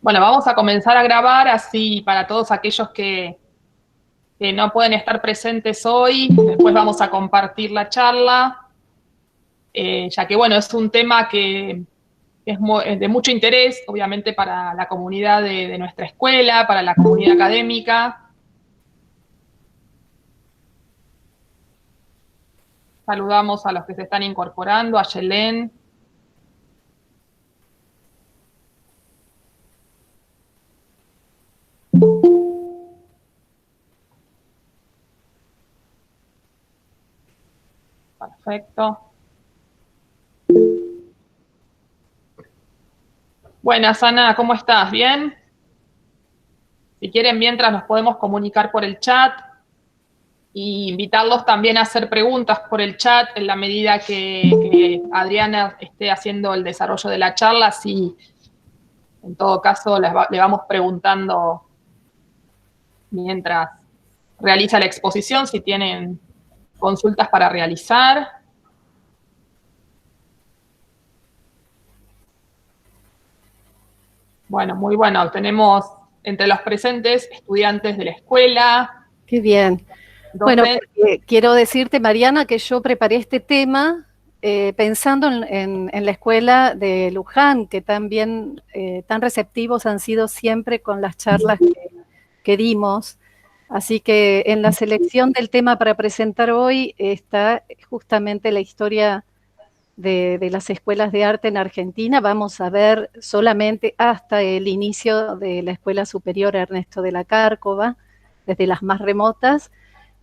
Bueno, vamos a comenzar a grabar así para todos aquellos que no pueden estar presentes hoy. Después vamos a compartir la charla, ya que, bueno, es un tema que es de mucho interés, obviamente, para la comunidad de nuestra escuela, para la comunidad académica. Saludamos a los que se están incorporando, a Yelén. Perfecto. Buenas, Ana, ¿cómo estás? ¿Bien? Si quieren, mientras nos podemos comunicar por el chat y invitarlos también a hacer preguntas por el chat en la medida que Adriana esté haciendo el desarrollo de la charla, así en todo caso le vamos preguntando mientras realiza la exposición, si tienen consultas para realizar. Bueno, muy bueno. Tenemos entre los presentes estudiantes de la escuela. Qué bien. Bueno, quiero decirte, Mariana, que yo preparé este tema pensando en la escuela de Luján, que también tan receptivos han sido siempre con las charlas que dimos. Así que en la selección del tema para presentar hoy está justamente la historia de las escuelas de arte en Argentina. Vamos a ver solamente hasta el inicio de la Escuela Superior Ernesto de la Cárcova, desde las más remotas.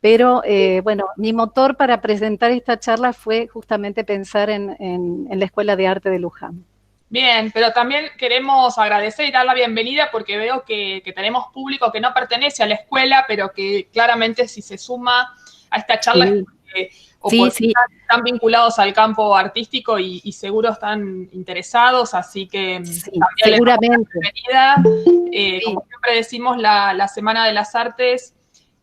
Pero bueno, mi motor para presentar esta charla fue justamente pensar en la Escuela de Arte de Luján. Bien, pero también queremos agradecer y dar la bienvenida porque veo que tenemos público que no pertenece a la escuela, pero que claramente si se suma a esta charla Sí. es porque están vinculados al campo artístico y seguro están interesados, así que sí, también seguramente. les damos la bienvenida. Como siempre decimos, la Semana de las Artes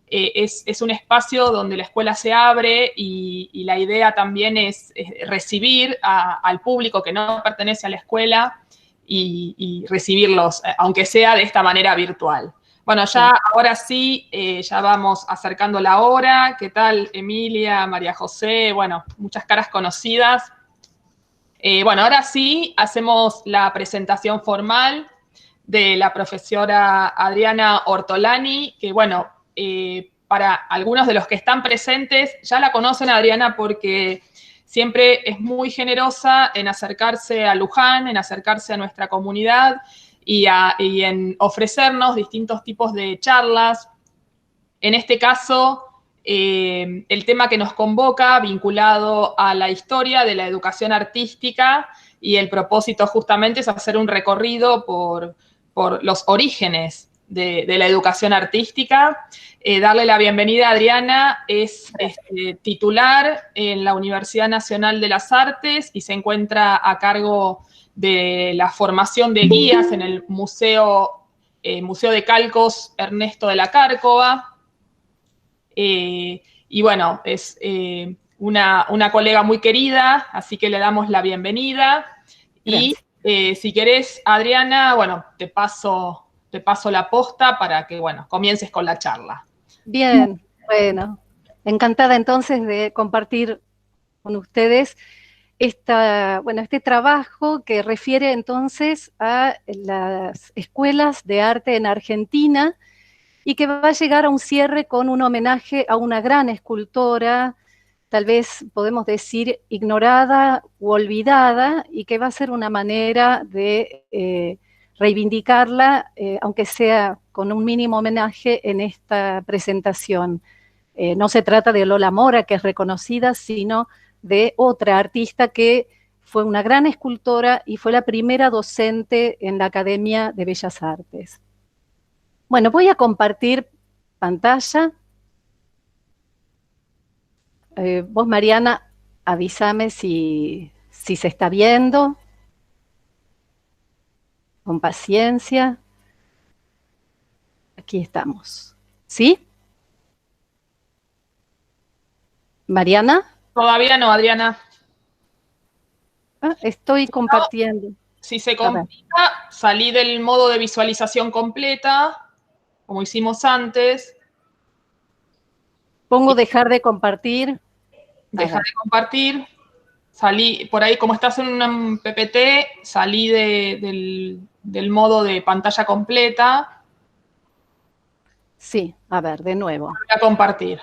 es un espacio donde la escuela se abre y la idea también es recibir al público que no pertenece a la escuela y recibirlos, aunque sea de esta manera virtual. Bueno, ya ahora sí, ya vamos acercando la hora. ¿Qué tal, Emilia, María José? Bueno, muchas caras conocidas. Bueno, ahora sí, hacemos la presentación formal de la profesora Adriana Ortolani, que bueno, para algunos de los que están presentes, ya la conocen a Adriana porque siempre es muy generosa en acercarse a Luján, en acercarse a nuestra comunidad y en ofrecernos distintos tipos de charlas. En este caso, el tema que nos convoca, vinculado a la historia de la educación artística, y el propósito justamente es hacer un recorrido por los orígenes de la educación artística. Darle la bienvenida a Adriana, es titular en la Universidad Nacional de las Artes y se encuentra a cargo de la formación de guías en el Museo de Calcos Ernesto de la Cárcova. Y bueno, es una colega muy querida, así que le damos la bienvenida. Gracias. Y si querés, Adriana, bueno, te paso la posta para que, bueno, comiences con la charla. Bien, bueno, encantada entonces de compartir con ustedes este trabajo que refiere entonces a las escuelas de arte en Argentina y que va a llegar a un cierre con un homenaje a una gran escultora, tal vez podemos decir ignorada u olvidada, y que va a ser una manera de reivindicarla, aunque sea con un mínimo homenaje en esta presentación. No se trata de Lola Mora, que es reconocida, sino de otra artista que fue una gran escultora y fue la primera docente en la Academia de Bellas Artes. Bueno, voy a compartir pantalla. Vos, Mariana, avísame si se está viendo, con paciencia. Aquí estamos. ¿Sí? ¿Mariana? Todavía no, Adriana. Estoy compartiendo. Si se complica, salí del modo de visualización completa, como hicimos antes. Pongo dejar de compartir. Dejar de compartir. Salí, por ahí, como estás en un PPT, salí del modo de pantalla completa. Sí, a ver, de nuevo. Voy a compartir.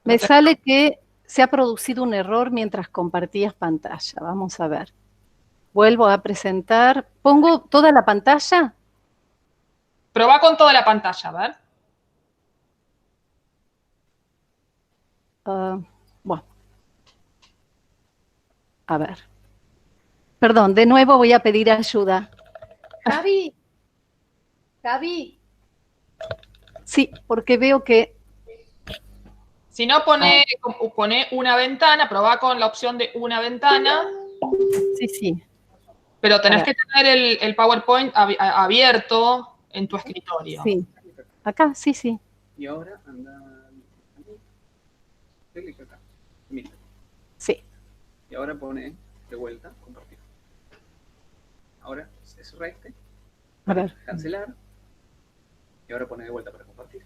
Me sale que se ha producido un error mientras compartías pantalla. Vamos a ver. Vuelvo a presentar. ¿Pongo toda la pantalla? Probá con toda la pantalla, a ver. Bueno. A ver. Perdón, de nuevo voy a pedir ayuda. Javi. Javi. Sí, porque veo que... Si no, pone una ventana, probá con la opción de una ventana. Sí, sí. Pero tenés que tener el PowerPoint abierto en tu escritorio. Sí. Acá, sí, sí. Y ahora anda clic acá. Mira. Sí. Y ahora pone de vuelta compartir. Ahora es recte. A ver. Cancelar. Y ahora pone de vuelta para compartir.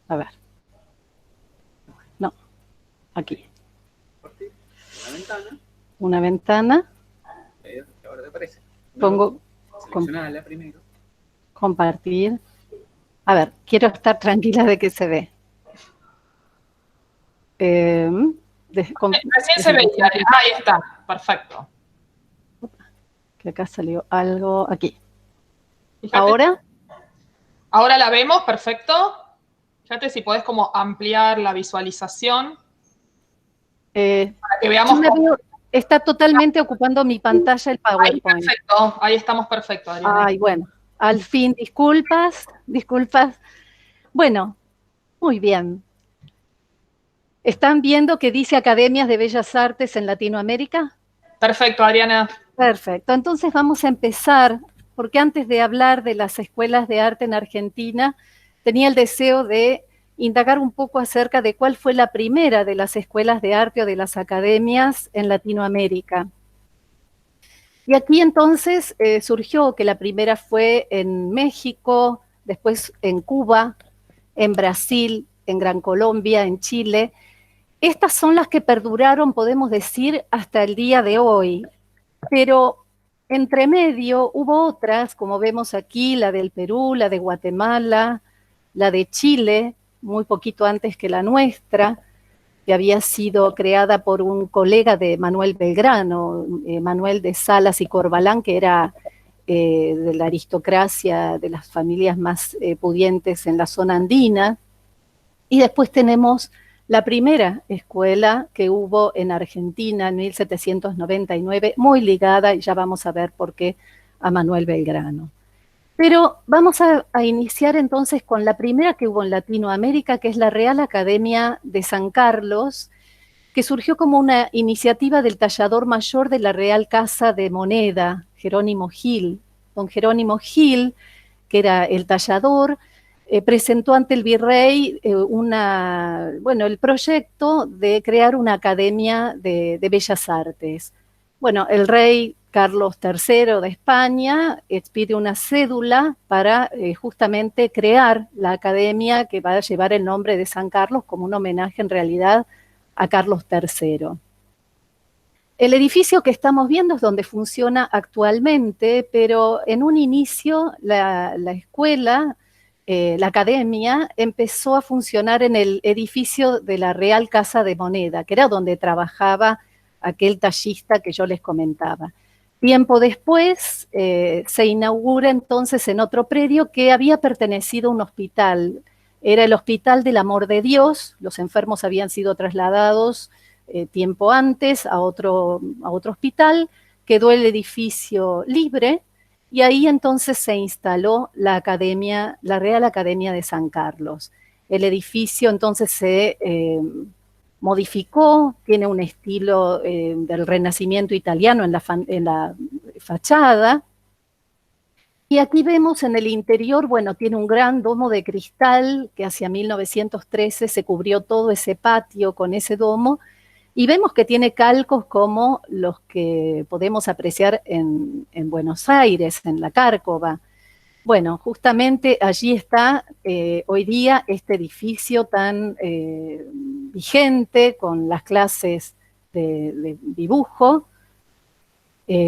A ver. No. Aquí. Compartir. Una ventana. Una ventana. Y ahora te aparece. Pongo. Seleccionala primero. Compartir. A ver, quiero estar tranquila de que se ve. Recién se veía. Ahí está. Perfecto. Que acá salió algo. Aquí. Fíjate. ¿Ahora? Ahora la vemos. Perfecto. Fíjate si podés como ampliar la visualización. Para que veamos. Está totalmente ocupando mi pantalla el PowerPoint. Ahí, perfecto. Ahí estamos perfecto, Adriana. Ay, bueno. Al fin, disculpas. Bueno, muy bien. ¿Están viendo que dice Academias de Bellas Artes en Latinoamérica? Perfecto, Adriana. Perfecto. Entonces vamos a empezar, porque antes de hablar de las escuelas de arte en Argentina, tenía el deseo de indagar un poco acerca de cuál fue la primera de las escuelas de arte o de las academias en Latinoamérica. Y aquí entonces surgió que la primera fue en México, después en Cuba, en Brasil, en Gran Colombia, en Chile. Estas son las que perduraron, podemos decir, hasta el día de hoy. Pero entre medio hubo otras, como vemos aquí, la del Perú, la de Guatemala, la de Chile, muy poquito antes que la nuestra, que había sido creada por un colega de Manuel Belgrano, Manuel de Salas y Corbalán, que era de la aristocracia, de las familias más pudientes en la zona andina. Y después tenemos la primera escuela que hubo en Argentina en 1799, muy ligada, y ya vamos a ver por qué, a Manuel Belgrano. Pero vamos a iniciar entonces con la primera que hubo en Latinoamérica, que es la Real Academia de San Carlos, que surgió como una iniciativa del tallador mayor de la Real Casa de Moneda, Jerónimo Gil. Don Jerónimo Gil, que era el tallador, presentó ante el virrey el proyecto de crear una academia de bellas artes. Bueno, el rey Carlos III de España expide una cédula para justamente crear la academia que va a llevar el nombre de San Carlos como un homenaje en realidad a Carlos III. El edificio que estamos viendo es donde funciona actualmente, pero en un inicio la escuela, la academia, empezó a funcionar en el edificio de la Real Casa de Moneda, que era donde trabajaba aquel tallista que yo les comentaba. Tiempo después se inaugura entonces en otro predio que había pertenecido a un hospital. Era el Hospital del Amor de Dios. Los enfermos habían sido trasladados tiempo antes a otro hospital. Quedó el edificio libre y ahí entonces se instaló la academia, la Real Academia de San Carlos. El edificio entonces se modificó, tiene un estilo del Renacimiento italiano en la fachada. Y aquí vemos en el interior, bueno, tiene un gran domo de cristal que hacia 1913 se cubrió todo ese patio con ese domo, Y vemos que tiene calcos como los que podemos apreciar en Buenos Aires, en la Cárcova. Bueno, justamente allí está hoy día este edificio tan vigente, con las clases de dibujo,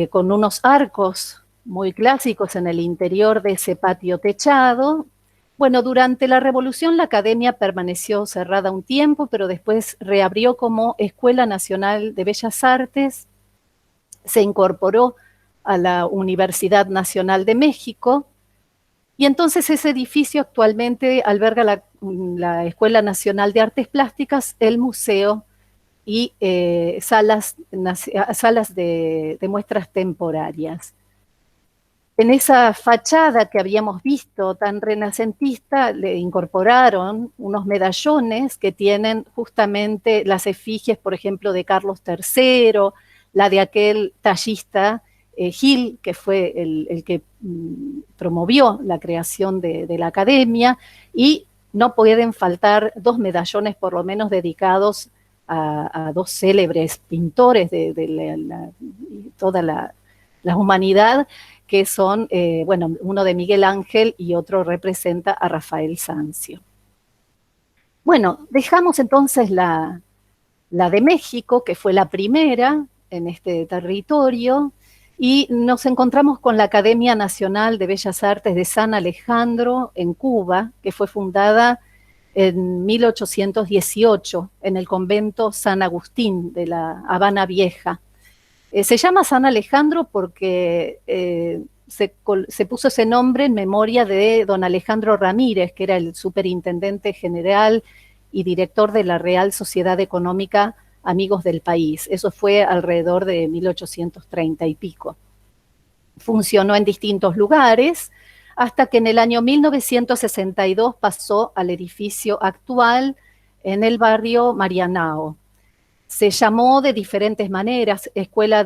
con unos arcos muy clásicos en el interior de ese patio techado. Bueno, durante la Revolución la academia permaneció cerrada un tiempo, pero después reabrió como Escuela Nacional de Bellas Artes, se incorporó a la Universidad Nacional de México, y entonces ese edificio actualmente alberga la Escuela Nacional de Artes Plásticas, el museo y salas de muestras temporarias. En esa fachada que habíamos visto tan renacentista, le incorporaron unos medallones que tienen justamente las efigies, por ejemplo, de Carlos III, la de aquel tallista Gil, que fue el que promovió la creación de la academia, y no pueden faltar dos medallones por lo menos dedicados a dos célebres pintores de toda la humanidad, que son, bueno, uno de Miguel Ángel y otro representa a Rafael Sanzio. Bueno, dejamos entonces la de México, que fue la primera en este territorio, y nos encontramos con la Academia Nacional de Bellas Artes de San Alejandro en Cuba, que fue fundada en 1818 en el convento San Agustín de la Habana Vieja. Se llama San Alejandro porque se puso ese nombre en memoria de don Alejandro Ramírez, que era el superintendente general y director de la Real Sociedad Económica Amigos del País. Eso fue alrededor de 1830 y pico. Funcionó en distintos lugares, hasta que en el año 1962 pasó al edificio actual en el barrio Marianao. Se llamó de diferentes maneras, escuela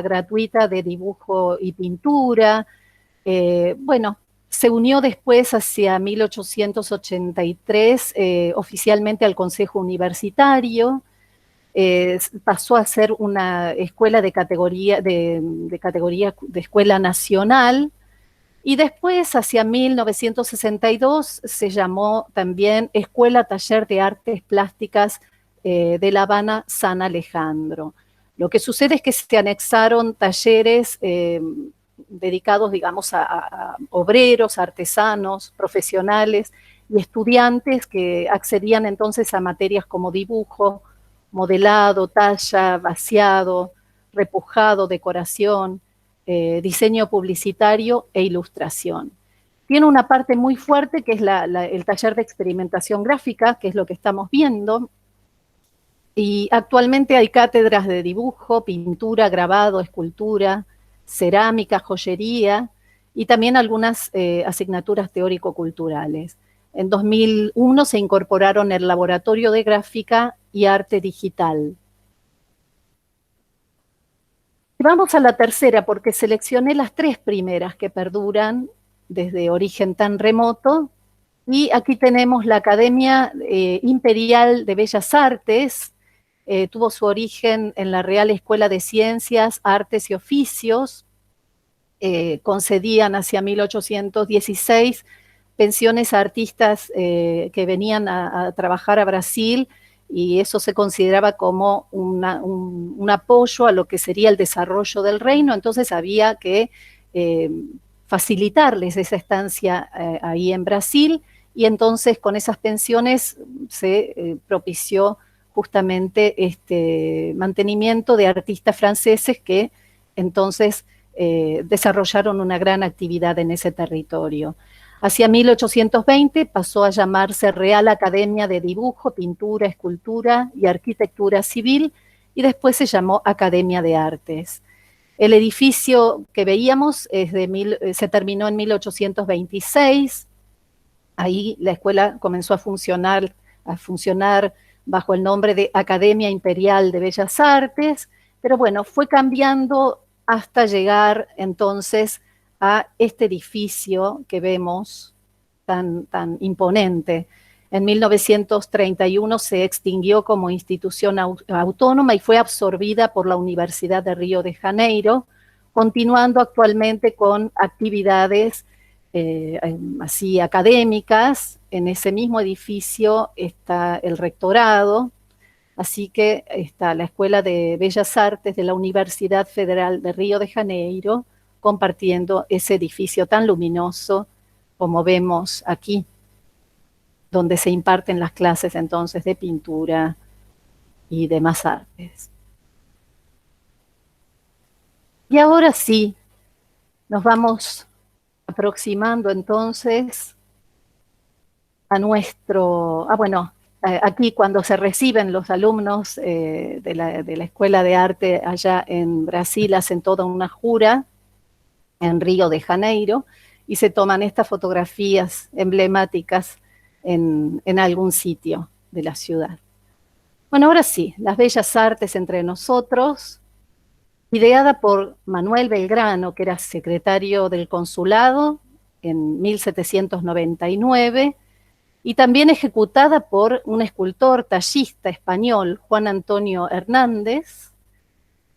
gratuita de dibujo y pintura. Bueno, se unió después hacia 1883 oficialmente al Consejo Universitario. Pasó a ser una escuela de categoría de escuela nacional, y después, hacia 1962, se llamó también Escuela Taller de Artes Plásticas de La Habana San Alejandro. Lo que sucede es que se anexaron talleres dedicados, digamos, a obreros, artesanos, profesionales y estudiantes que accedían entonces a materias como dibujo, modelado, talla, vaciado, repujado, decoración, diseño publicitario e ilustración. Tiene una parte muy fuerte que es el taller de experimentación gráfica, que es lo que estamos viendo, y actualmente hay cátedras de dibujo, pintura, grabado, escultura, cerámica, joyería, y también algunas asignaturas teórico-culturales. En 2001 se incorporaron el Laboratorio de Gráfica y Arte Digital. Vamos a la tercera, porque seleccioné las tres primeras que perduran desde origen tan remoto, y aquí tenemos la Academia Imperial de Bellas Artes. Tuvo su origen en la Real Escuela de Ciencias, Artes y Oficios. Concedían hacia 1816 pensiones a artistas que venían a trabajar a Brasil, y eso se consideraba como un apoyo a lo que sería el desarrollo del reino. Entonces había que facilitarles esa estancia ahí en Brasil, y entonces con esas pensiones se propició justamente este mantenimiento de artistas franceses que entonces desarrollaron una gran actividad en ese territorio. Hacia 1820 pasó a llamarse Real Academia de Dibujo, Pintura, Escultura y Arquitectura Civil, y después se llamó Academia de Artes. El edificio que veíamos se terminó en 1826. Ahí la escuela comenzó a funcionar bajo el nombre de Academia Imperial de Bellas Artes, pero bueno, fue cambiando hasta llegar entonces a este edificio que vemos tan imponente. En 1931 se extinguió como institución autónoma y fue absorbida por la Universidad de Río de Janeiro, continuando actualmente con actividades así académicas. En ese mismo edificio está el rectorado, así que está la Escuela de Bellas Artes de la Universidad Federal de Río de Janeiro, compartiendo ese edificio tan luminoso como vemos aquí, donde se imparten las clases entonces de pintura y demás artes. Y ahora sí, nos vamos aproximando entonces a nuestro, aquí cuando se reciben los alumnos de la Escuela de Arte allá en Brasil, hacen toda una jura en Río de Janeiro y se toman estas fotografías emblemáticas en algún sitio de la ciudad. Bueno, ahora sí, las bellas artes entre nosotros, ideada por Manuel Belgrano, que era secretario del consulado en 1799, y también ejecutada por un escultor tallista español, Juan Antonio Hernández,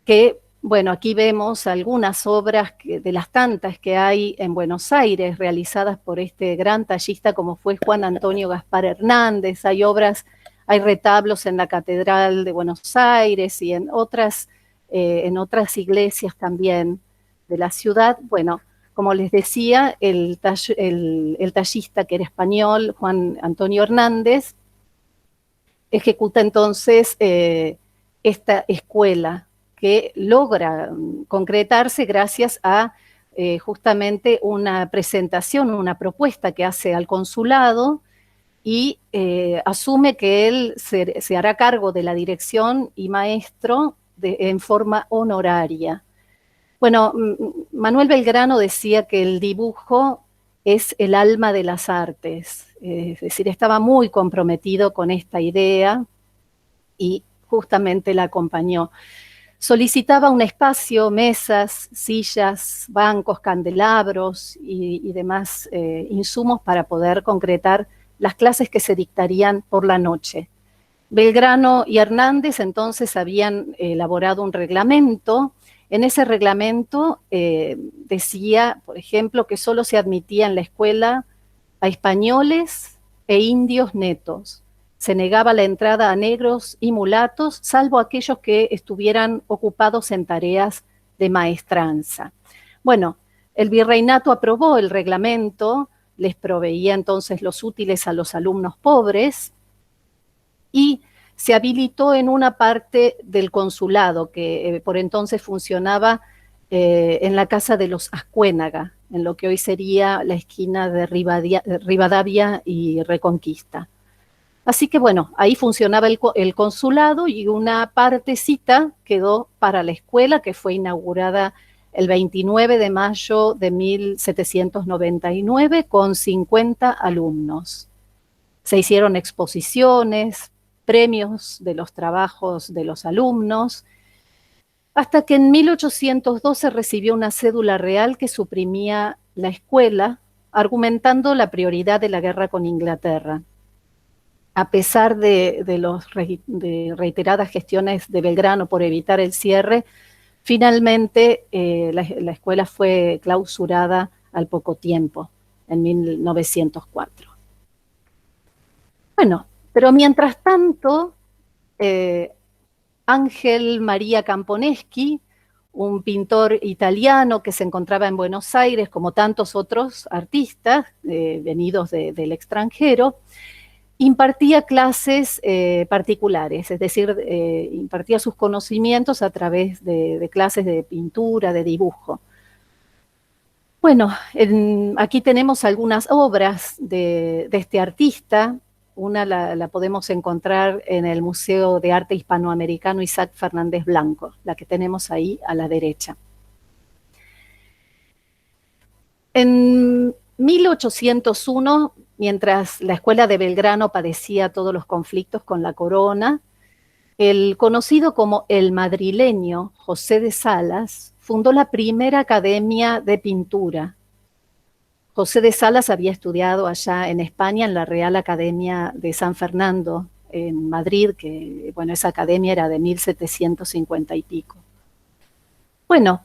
que, bueno, aquí vemos algunas obras de las tantas que hay en Buenos Aires, realizadas por este gran tallista como fue Juan Antonio Gaspar Hernández. Hay obras, hay retablos en la Catedral de Buenos Aires y en otras iglesias también de la ciudad. Bueno, como les decía, el tallista, que era español, Juan Antonio Hernández, ejecuta entonces esta escuela que logra concretarse gracias a justamente una presentación, una propuesta que hace al consulado, y asume que él se hará cargo de la dirección y maestro en forma honoraria. Bueno, Manuel Belgrano decía que el dibujo es el alma de las artes, es decir, estaba muy comprometido con esta idea y justamente la acompañó. Solicitaba un espacio, mesas, sillas, bancos, candelabros y demás insumos para poder concretar las clases que se dictarían por la noche. Belgrano y Hernández entonces habían elaborado un reglamento. En ese reglamento decía, por ejemplo, que solo se admitía en la escuela a españoles e indios netos. Se negaba la entrada a negros y mulatos, salvo aquellos que estuvieran ocupados en tareas de maestranza. Bueno, el virreinato aprobó el reglamento, les proveía entonces los útiles a los alumnos pobres y se habilitó en una parte del consulado que por entonces funcionaba en la casa de los Ascuénaga, en lo que hoy sería la esquina de Rivadavia y Reconquista. Así que bueno, ahí funcionaba el consulado y una partecita quedó para la escuela, que fue inaugurada el 29 de mayo de 1799 con 50 alumnos. Se hicieron exposiciones, premios de los trabajos de los alumnos, hasta que en 1812 recibió una cédula real que suprimía la escuela, argumentando la prioridad de la guerra con Inglaterra. A pesar de reiteradas gestiones de Belgrano por evitar el cierre, finalmente la escuela fue clausurada al poco tiempo, en 1904. Bueno, pero mientras tanto, Ángel María Camponeschi, un pintor italiano que se encontraba en Buenos Aires, como tantos otros artistas venidos del extranjero, impartía clases particulares, es decir, impartía sus conocimientos a través de clases de pintura, de dibujo. Bueno, aquí tenemos algunas obras de este artista. Una la podemos encontrar en el Museo de Arte Hispanoamericano Isaac Fernández Blanco, la que tenemos ahí a la derecha. En 1801, mientras la escuela de Belgrano padecía todos los conflictos con la corona, el conocido como el madrileño José de Salas fundó la primera academia de pintura. José de Salas había estudiado allá en España en la Real Academia de San Fernando, en Madrid, que bueno, esa academia era de 1750 y pico. Bueno,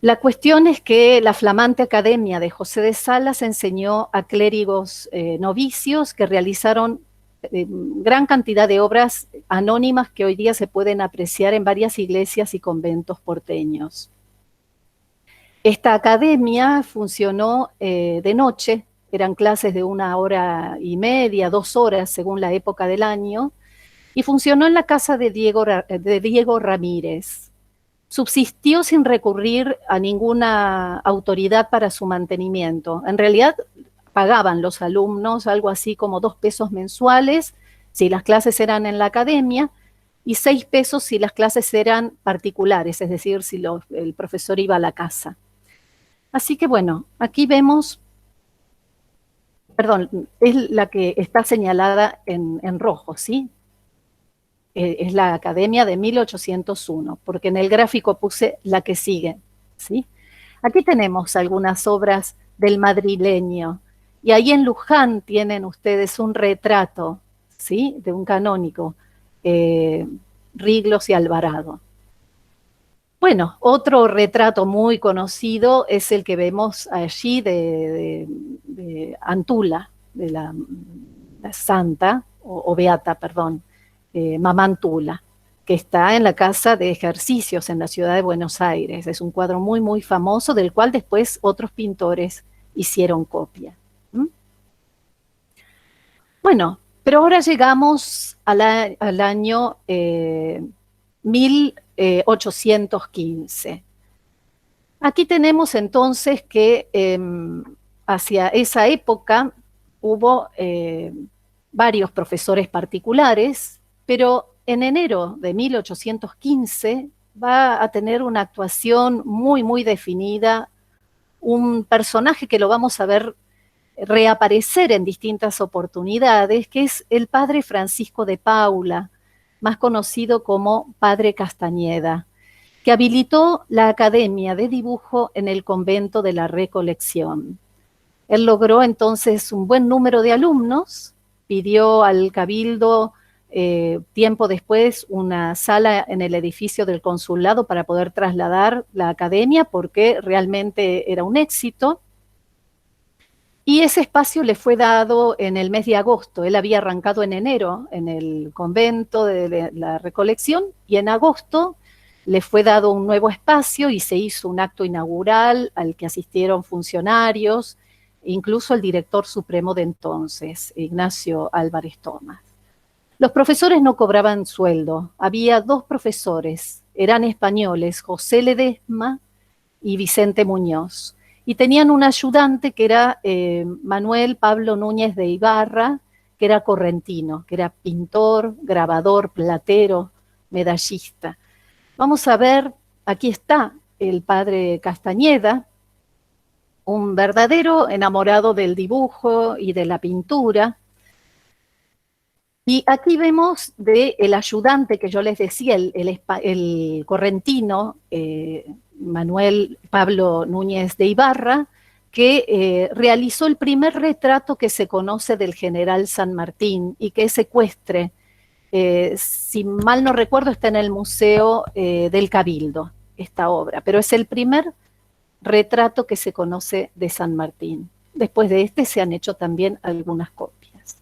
la cuestión es que la flamante academia de José de Salas enseñó a clérigos novicios que realizaron gran cantidad de obras anónimas que hoy día se pueden apreciar en varias iglesias y conventos porteños. Esta academia funcionó de noche, eran clases de 1 hora y media, 2 horas según la época del año, y funcionó en la casa de Diego Ramírez. Subsistió sin recurrir a ninguna autoridad para su mantenimiento. En realidad pagaban los alumnos algo así como 2 pesos mensuales si las clases eran en la academia y 6 pesos si las clases eran particulares, es decir, si el profesor iba a la casa. Así que bueno, aquí vemos, perdón, es la que está señalada en rojo, ¿sí? Es la academia de 1801, porque en el gráfico puse la que sigue, ¿sí? Aquí tenemos algunas obras del madrileño, y ahí en Luján tienen ustedes un retrato, ¿sí? De un canónigo, Riglos y Alvarado. Bueno, otro retrato muy conocido es el que vemos allí de Antula, de la santa, o beata, perdón, Mamá Antula, que está en la Casa de Ejercicios en la ciudad de Buenos Aires. Es un cuadro muy, muy famoso, del cual después otros pintores hicieron copia. Bueno, pero ahora llegamos al año 1815. Aquí tenemos entonces que hacia esa época hubo varios profesores particulares, pero en enero de 1815 va a tener una actuación muy, muy definida, un personaje que lo vamos a ver reaparecer en distintas oportunidades, que es el padre Francisco de Paula, más conocido como Padre Castañeda, que habilitó la Academia de Dibujo en el convento de la Recolección. Él logró entonces un buen número de alumnos, pidió al cabildo tiempo después una sala en el edificio del consulado para poder trasladar la academia, porque realmente era un éxito. Y ese espacio le fue dado en el mes de agosto. Él había arrancado en enero en el convento de la Recolección, y en agosto le fue dado un nuevo espacio y se hizo un acto inaugural al que asistieron funcionarios, incluso el director supremo de entonces, Ignacio Álvarez Thomas. Los profesores no cobraban sueldo. Había 2 profesores, eran españoles, José Ledesma y Vicente Muñoz. Y tenían un ayudante que era Manuel Pablo Núñez de Ibarra, que era correntino, que era pintor, grabador, platero, medallista. Vamos a ver, aquí está el padre Castañeda, un verdadero enamorado del dibujo y de la pintura. Y aquí vemos del ayudante que yo les decía, el correntino, Manuel Pablo Núñez de Ibarra, que realizó el primer retrato que se conoce del general San Martín y que es ecuestre. Si mal no recuerdo, está en el Museo del Cabildo, esta obra, pero es el primer retrato que se conoce de San Martín. Después de este se han hecho también algunas copias.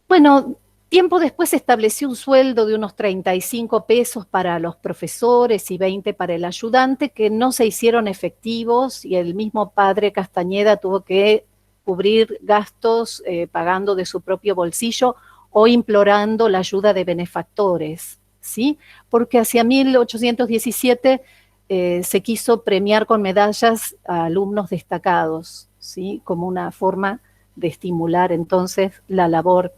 Bueno, tiempo después se estableció un sueldo de unos 35 pesos para los profesores y 20 para el ayudante, que no se hicieron efectivos, y el mismo padre Castañeda tuvo que cubrir gastos pagando de su propio bolsillo o implorando la ayuda de benefactores, ¿sí? Porque hacia 1817 se quiso premiar con medallas a alumnos destacados, ¿sí? Como una forma de estimular entonces la labor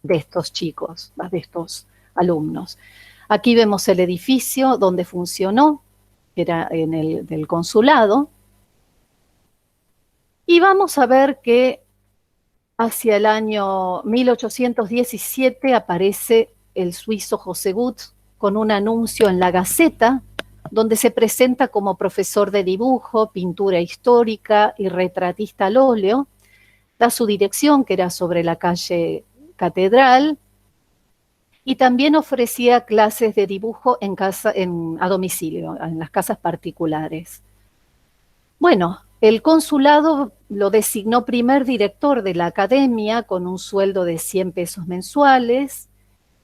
de estos chicos, de estos alumnos. Aquí vemos el edificio donde funcionó, era en el del consulado, y vamos a ver que hacia el año 1817 aparece el suizo José Gut con un anuncio en la Gaceta donde se presenta como profesor de dibujo, pintura histórica y retratista al óleo. Da su dirección, que era sobre la calle Catedral, y también ofrecía clases de dibujo a domicilio, en las casas particulares. Bueno, el consulado lo designó primer director de la academia con un sueldo de 100 pesos mensuales,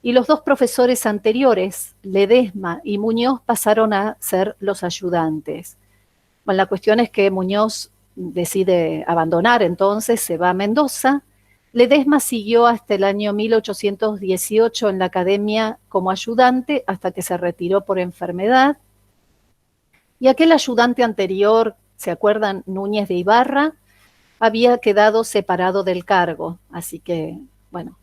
y los dos profesores anteriores, Ledesma y Muñoz, pasaron a ser los ayudantes. Bueno, la cuestión es que Muñoz decide abandonar, entonces se va a Mendoza. Ledesma siguió hasta el año 1818 en la academia como ayudante hasta que se retiró por enfermedad. Y aquel ayudante anterior, ¿se acuerdan? Núñez de Ibarra, había quedado separado del cargo. Así que, bueno,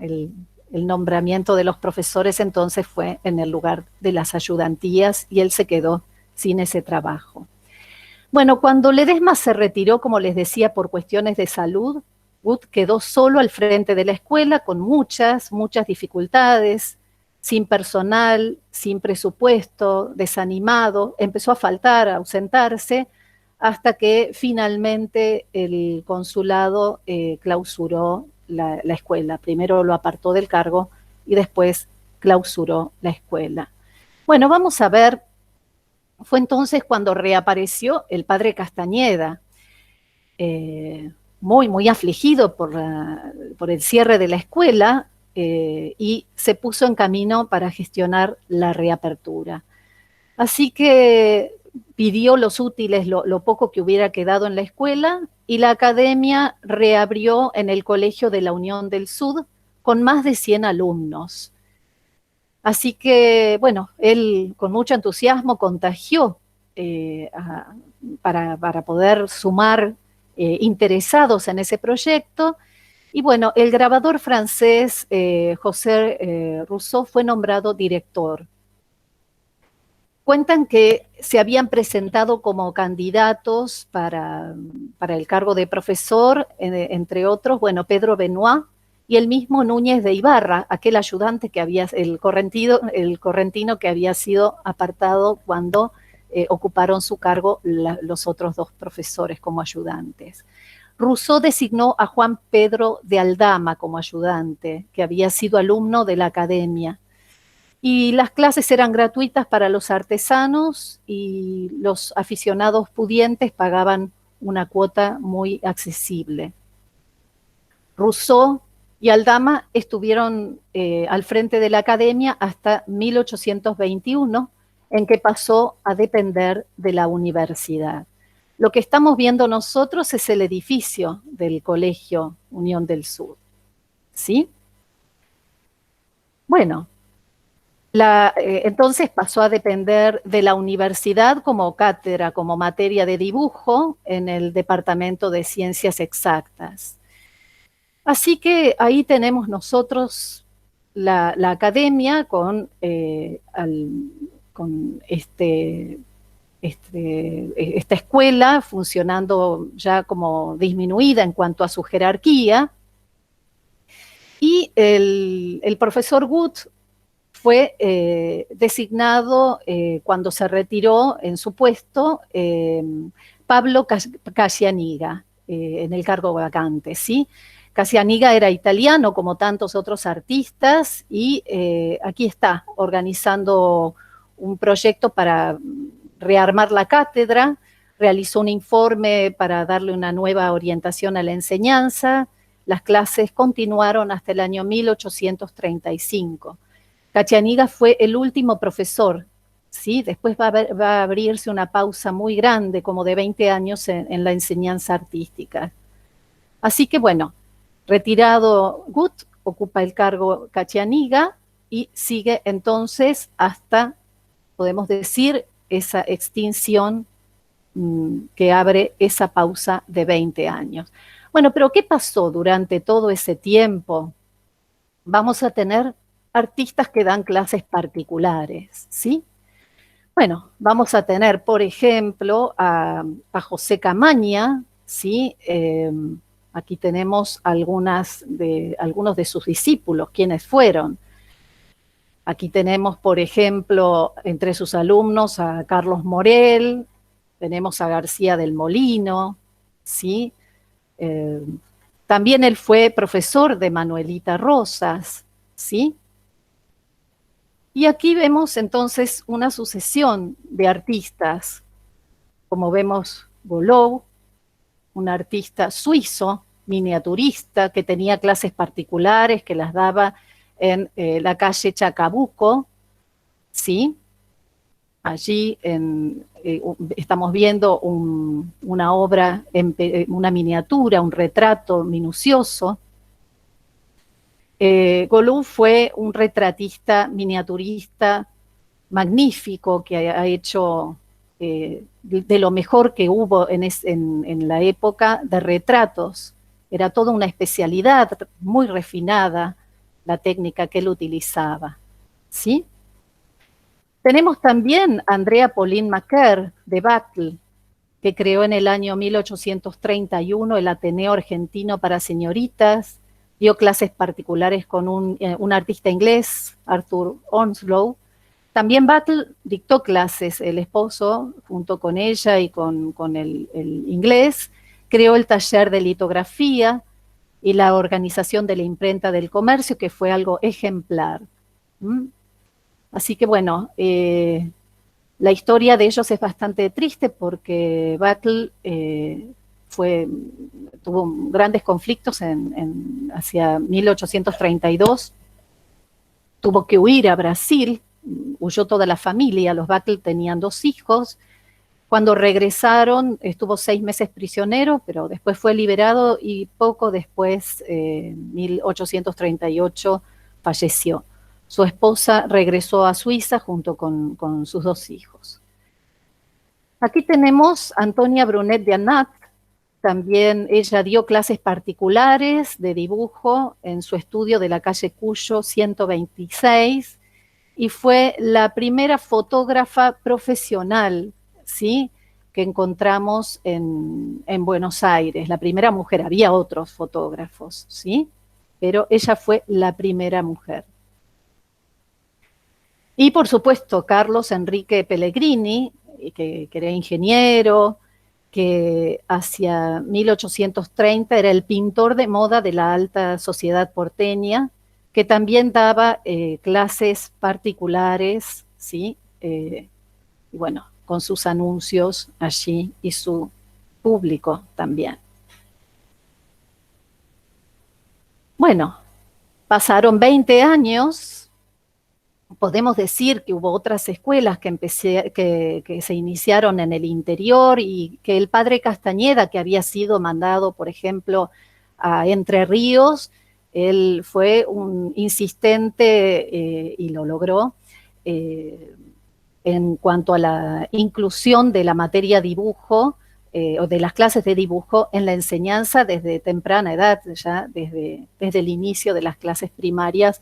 el nombramiento de los profesores entonces fue en el lugar de las ayudantías y él se quedó sin ese trabajo. Bueno, cuando Ledesma se retiró, como les decía, por cuestiones de salud, Gut quedó solo al frente de la escuela con muchas dificultades, sin personal, sin presupuesto, desanimado, empezó a faltar, a ausentarse, hasta que finalmente el consulado clausuró la escuela. Primero lo apartó del cargo y después clausuró la escuela. Bueno, vamos a ver, fue entonces cuando reapareció el padre Castañeda, muy afligido por el cierre de la escuela, y se puso en camino para gestionar la reapertura. Así que pidió los útiles, lo poco que hubiera quedado en la escuela, y la academia reabrió en el Colegio de la Unión del Sud con más de 100 alumnos. Así que, bueno, él con mucho entusiasmo contagió para poder sumar interesados en ese proyecto. Y bueno, el grabador francés José Rousseau fue nombrado director. Cuentan que se habían presentado como candidatos para el cargo de profesor, entre otros, bueno, Pedro Benoit y el mismo Núñez de Ibarra, aquel ayudante que había, el correntino que había sido apartado cuando ocuparon su cargo los otros dos profesores como ayudantes. Rousseau designó a Juan Pedro de Aldama como ayudante, que había sido alumno de la academia. Y las clases eran gratuitas para los artesanos y los aficionados pudientes pagaban una cuota muy accesible. Rousseau y Aldama estuvieron al frente de la academia hasta 1821, en que pasó a depender de la universidad. Lo que estamos viendo nosotros es el edificio del Colegio Unión del Sur, ¿sí? Bueno, entonces pasó a depender de la universidad como cátedra, como materia de dibujo en el Departamento de Ciencias Exactas. Así que ahí tenemos nosotros la academia con esta escuela funcionando ya como disminuida en cuanto a su jerarquía. Y el profesor Gut fue designado cuando se retiró en su puesto Pablo Cassianiga en el cargo vacante, ¿sí? Cassianiga era italiano como tantos otros artistas y aquí está organizando un proyecto para rearmar la cátedra, realizó un informe para darle una nueva orientación a la enseñanza. Las clases continuaron hasta el año 1835. Cassianiga fue el último profesor, ¿sí? Después va a abrirse una pausa muy grande, como de 20 años en la enseñanza artística. Así que bueno, retirado Gut, ocupa el cargo Cassianiga y sigue entonces hasta, podemos decir, esa extinción que abre esa pausa de 20 años. Bueno, pero ¿qué pasó durante todo ese tiempo? Vamos a tener artistas que dan clases particulares, ¿sí? Bueno, vamos a tener, por ejemplo, a José Camaña, ¿sí? Aquí tenemos algunos de sus discípulos, quienes fueron. Aquí tenemos, por ejemplo, entre sus alumnos a Carlos Morel, tenemos a García del Molino, ¿sí? También él fue profesor de Manuelita Rosas, ¿sí? Y aquí vemos entonces una sucesión de artistas, como vemos Golou, un artista suizo, miniaturista, que tenía clases particulares, que las daba en la calle Chacabuco, ¿sí? Allí estamos viendo una obra, una miniatura, un retrato minucioso. Golou fue un retratista, miniaturista magnífico que ha hecho de lo mejor que hubo en la época de retratos. Era toda una especialidad muy refinada la técnica que él utilizaba, ¿sí? Tenemos también a Andrea Pauline Maquer de Battle, que creó en el año 1831 el Ateneo Argentino para Señoritas, dio clases particulares con un artista inglés, Arthur Onslow. También Battle dictó clases, el esposo, junto con ella y con el inglés, creó el taller de litografía y la organización de la imprenta del comercio, que fue algo ejemplar. Así que bueno, la historia de ellos es bastante triste porque Battle tuvo grandes conflictos hacia 1832, tuvo que huir a Brasil, huyó toda la familia, los Battle tenían 2 hijos. Cuando regresaron estuvo 6 meses prisionero, pero después fue liberado y poco después, 1838, falleció. Su esposa regresó a Suiza junto con sus 2 hijos. Aquí tenemos a Antonia Brunet de Anat. También ella dio clases particulares de dibujo en su estudio de la calle Cuyo 126 y fue la primera fotógrafa profesional, ¿sí?, que encontramos en Buenos Aires. La primera mujer, había otros fotógrafos, ¿sí?, pero ella fue la primera mujer. Y por supuesto, Carlos Enrique Pellegrini, que era ingeniero, que hacia 1830 era el pintor de moda de la alta sociedad porteña, que también daba clases particulares, ¿sí? Y bueno, con sus anuncios allí y su público también. Bueno, pasaron 20 años. Podemos decir que hubo otras escuelas que se iniciaron en el interior y que el padre Castañeda, que había sido mandado, por ejemplo, a Entre Ríos, él fue un insistente y lo logró en cuanto a la inclusión de la materia dibujo o de las clases de dibujo en la enseñanza desde temprana edad, ya desde el inicio de las clases primarias.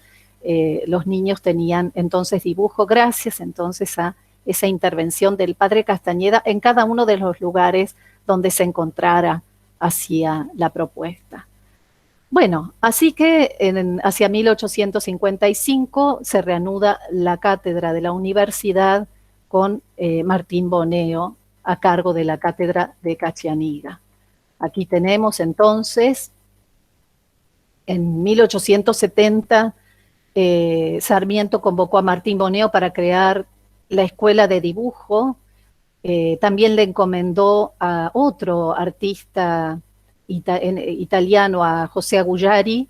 Los niños tenían entonces dibujo gracias entonces a esa intervención del padre Castañeda en cada uno de los lugares donde se encontrara hacia la propuesta. Bueno, así que hacia 1855 se reanuda la cátedra de la universidad con Martín Boneo a cargo de la cátedra de Cachianiga. Aquí tenemos entonces, en 1870, Sarmiento convocó a Martín Boneo para crear la escuela de dibujo. También le encomendó a otro artista italiano, a José Agullari,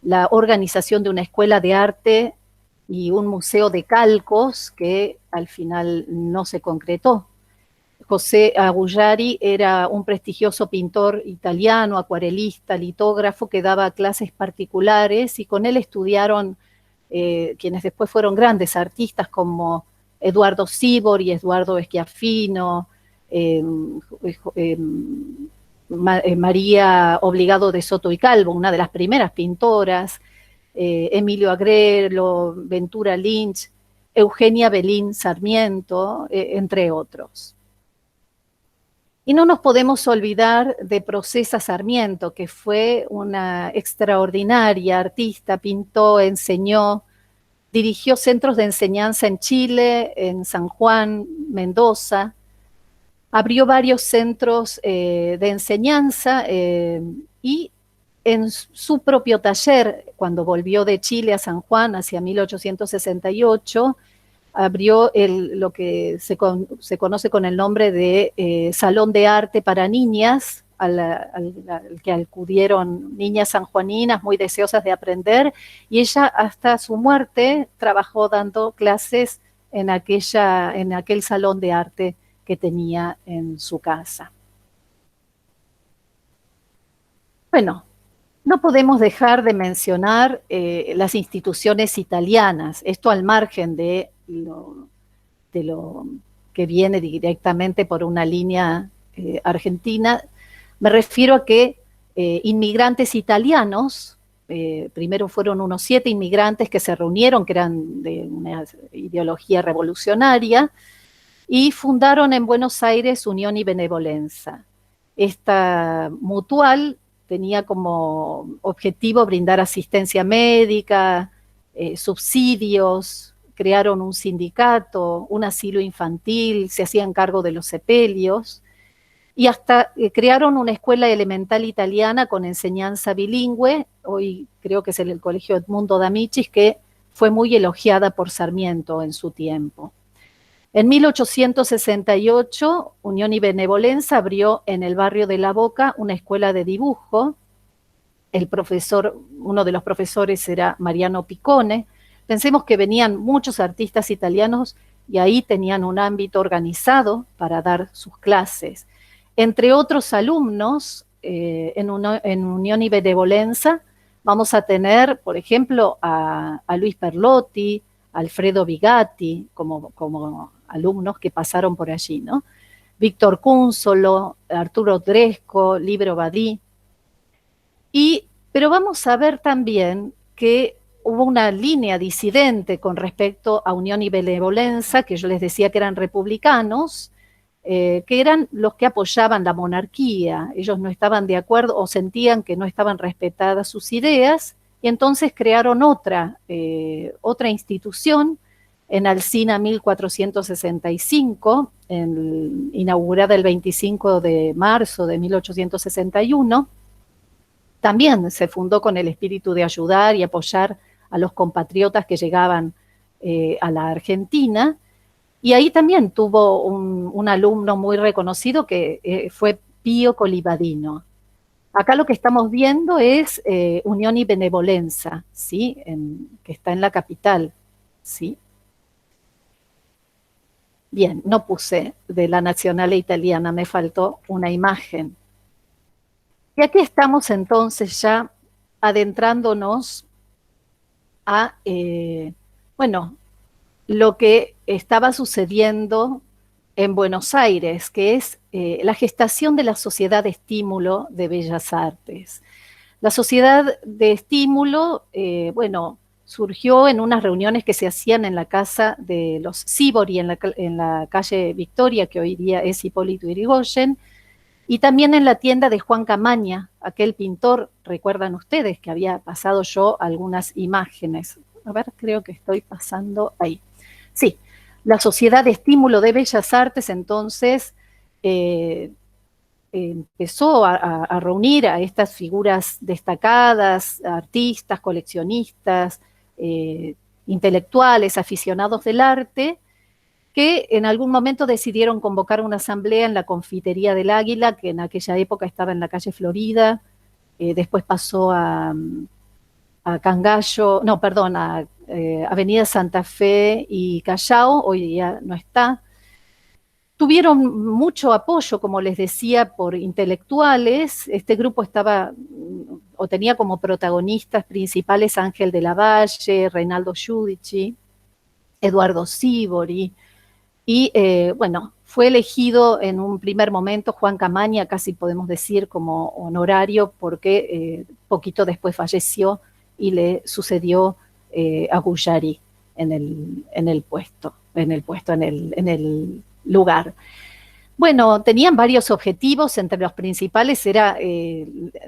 la organización de una escuela de arte y un museo de calcos que al final no se concretó. José Agullari era un prestigioso pintor italiano, acuarelista, litógrafo, que daba clases particulares y con él estudiaron quienes después fueron grandes artistas como Eduardo Sibor y Eduardo Schiaffino, María Obligado de Soto y Calvo, una de las primeras pintoras, Emilio Agrelo, Ventura Lynch, Eugenia Belín Sarmiento, entre otros. Y no nos podemos olvidar de Procesa Sarmiento, que fue una extraordinaria artista, pintó, enseñó Dirigió centros de enseñanza en Chile, en San Juan, Mendoza. Abrió varios centros de enseñanza y en su propio taller, cuando volvió de Chile a San Juan hacia 1868, abrió lo que se conoce con el nombre de Salón de Arte para Niñas, al que acudieron niñas sanjuaninas muy deseosas de aprender, y ella hasta su muerte trabajó dando clases en aquel salón de arte que tenía en su casa. Bueno, no podemos dejar de mencionar las instituciones italianas, esto al margen de lo que viene directamente por una línea argentina. Me refiero a que inmigrantes italianos, primero fueron unos 7 inmigrantes que se reunieron, que eran de una ideología revolucionaria, y fundaron en Buenos Aires Unión y Benevolenza. Esta mutual tenía como objetivo brindar asistencia médica, subsidios, crearon un sindicato, un asilo infantil, se hacían cargo de los sepelios, y hasta crearon una escuela elemental italiana con enseñanza bilingüe, hoy creo que es el Colegio Edmundo D'Amicis, que fue muy elogiada por Sarmiento en su tiempo. En 1868, Unión y Benevolenza abrió en el barrio de La Boca una escuela de dibujo. Uno de los profesores era Mariano Piccone. Pensemos que venían muchos artistas italianos y ahí tenían un ámbito organizado para dar sus clases. Entre otros alumnos, en Unión y Benevolenza, vamos a tener, por ejemplo, a Luis Perlotti, Alfredo Bigatti, como alumnos que pasaron por allí, ¿no? Víctor Cúnsolo, Arturo Dresco, Libero Badí. Pero vamos a ver también que hubo una línea disidente con respecto a Unión y Benevolenza, que yo les decía que eran republicanos, que eran los que apoyaban la monarquía. Ellos no estaban de acuerdo o sentían que no estaban respetadas sus ideas, y entonces crearon otra institución en Alsina 1465, inaugurada el 25 de marzo de 1861. También se fundó con el espíritu de ayudar y apoyar a los compatriotas que llegaban a la Argentina, y ahí también tuvo un alumno muy reconocido que fue Pío Colibadino. Acá lo que estamos viendo es Unión y Benevolenza, ¿sí? Que está en la capital, ¿sí? Bien, no puse de la Nazionale Italiana, me faltó una imagen. Y aquí estamos entonces ya adentrándonos a, lo que estaba sucediendo en Buenos Aires, que es la gestación de la Sociedad de Estímulo de Bellas Artes. La Sociedad de Estímulo, surgió en unas reuniones que se hacían en la casa de los Sívori, en la calle Victoria, que hoy día es Hipólito Yrigoyen, y también en la tienda de Juan Camaña, aquel pintor, recuerdan ustedes que había pasado yo algunas imágenes. A ver, creo que estoy pasando ahí. Sí, la Sociedad de Estímulo de Bellas Artes entonces empezó a reunir a estas figuras destacadas, artistas, coleccionistas, intelectuales, aficionados del arte, que en algún momento decidieron convocar una asamblea en la Confitería del Águila, que en aquella época estaba en la calle Florida, después pasó a Avenida Santa Fe y Callao, hoy día no está. Tuvieron mucho apoyo, como les decía, por intelectuales. Este grupo tenía como protagonistas principales Ángel de la Valle, Reinaldo Giudici, Eduardo Sívori, y fue elegido en un primer momento Juan Camaña, casi podemos decir como honorario, porque poquito después falleció y le sucedió a Guggiari en el lugar. Bueno, tenían varios objetivos, entre los principales era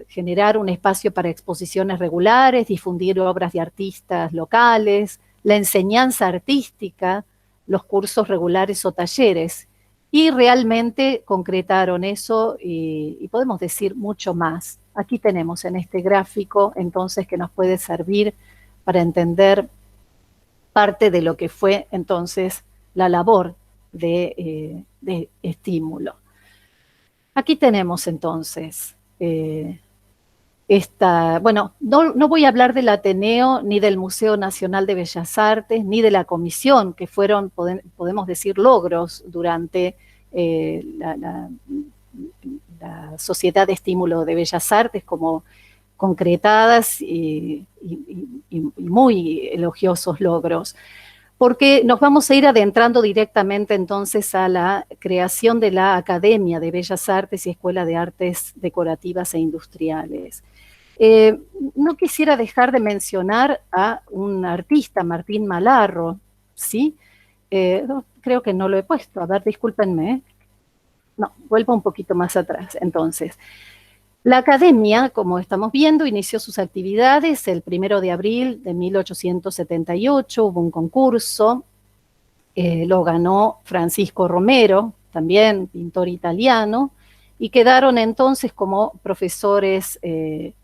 generar un espacio para exposiciones regulares, difundir obras de artistas locales, la enseñanza artística, los cursos regulares o talleres, y realmente concretaron eso y podemos decir mucho más. Aquí tenemos en este gráfico, entonces, que nos puede servir para entender parte de lo que fue, entonces, la labor de estímulo. Aquí tenemos, entonces, bueno, no voy a hablar del Ateneo, ni del Museo Nacional de Bellas Artes, ni de la comisión, que fueron, podemos decir, logros durante la Sociedad de Estímulo de Bellas Artes, como concretadas y muy elogiosos logros, porque nos vamos a ir adentrando directamente entonces a la creación de la Academia de Bellas Artes y Escuela de Artes Decorativas e Industriales. No quisiera dejar de mencionar a un artista, Martín Malarro, ¿sí? Creo que no lo he puesto, a ver, discúlpenme. No, vuelvo un poquito más atrás, entonces. La Academia, como estamos viendo, inició sus actividades el 1 de abril de 1878, hubo un concurso, lo ganó Francisco Romero, también pintor italiano, y quedaron entonces como profesores de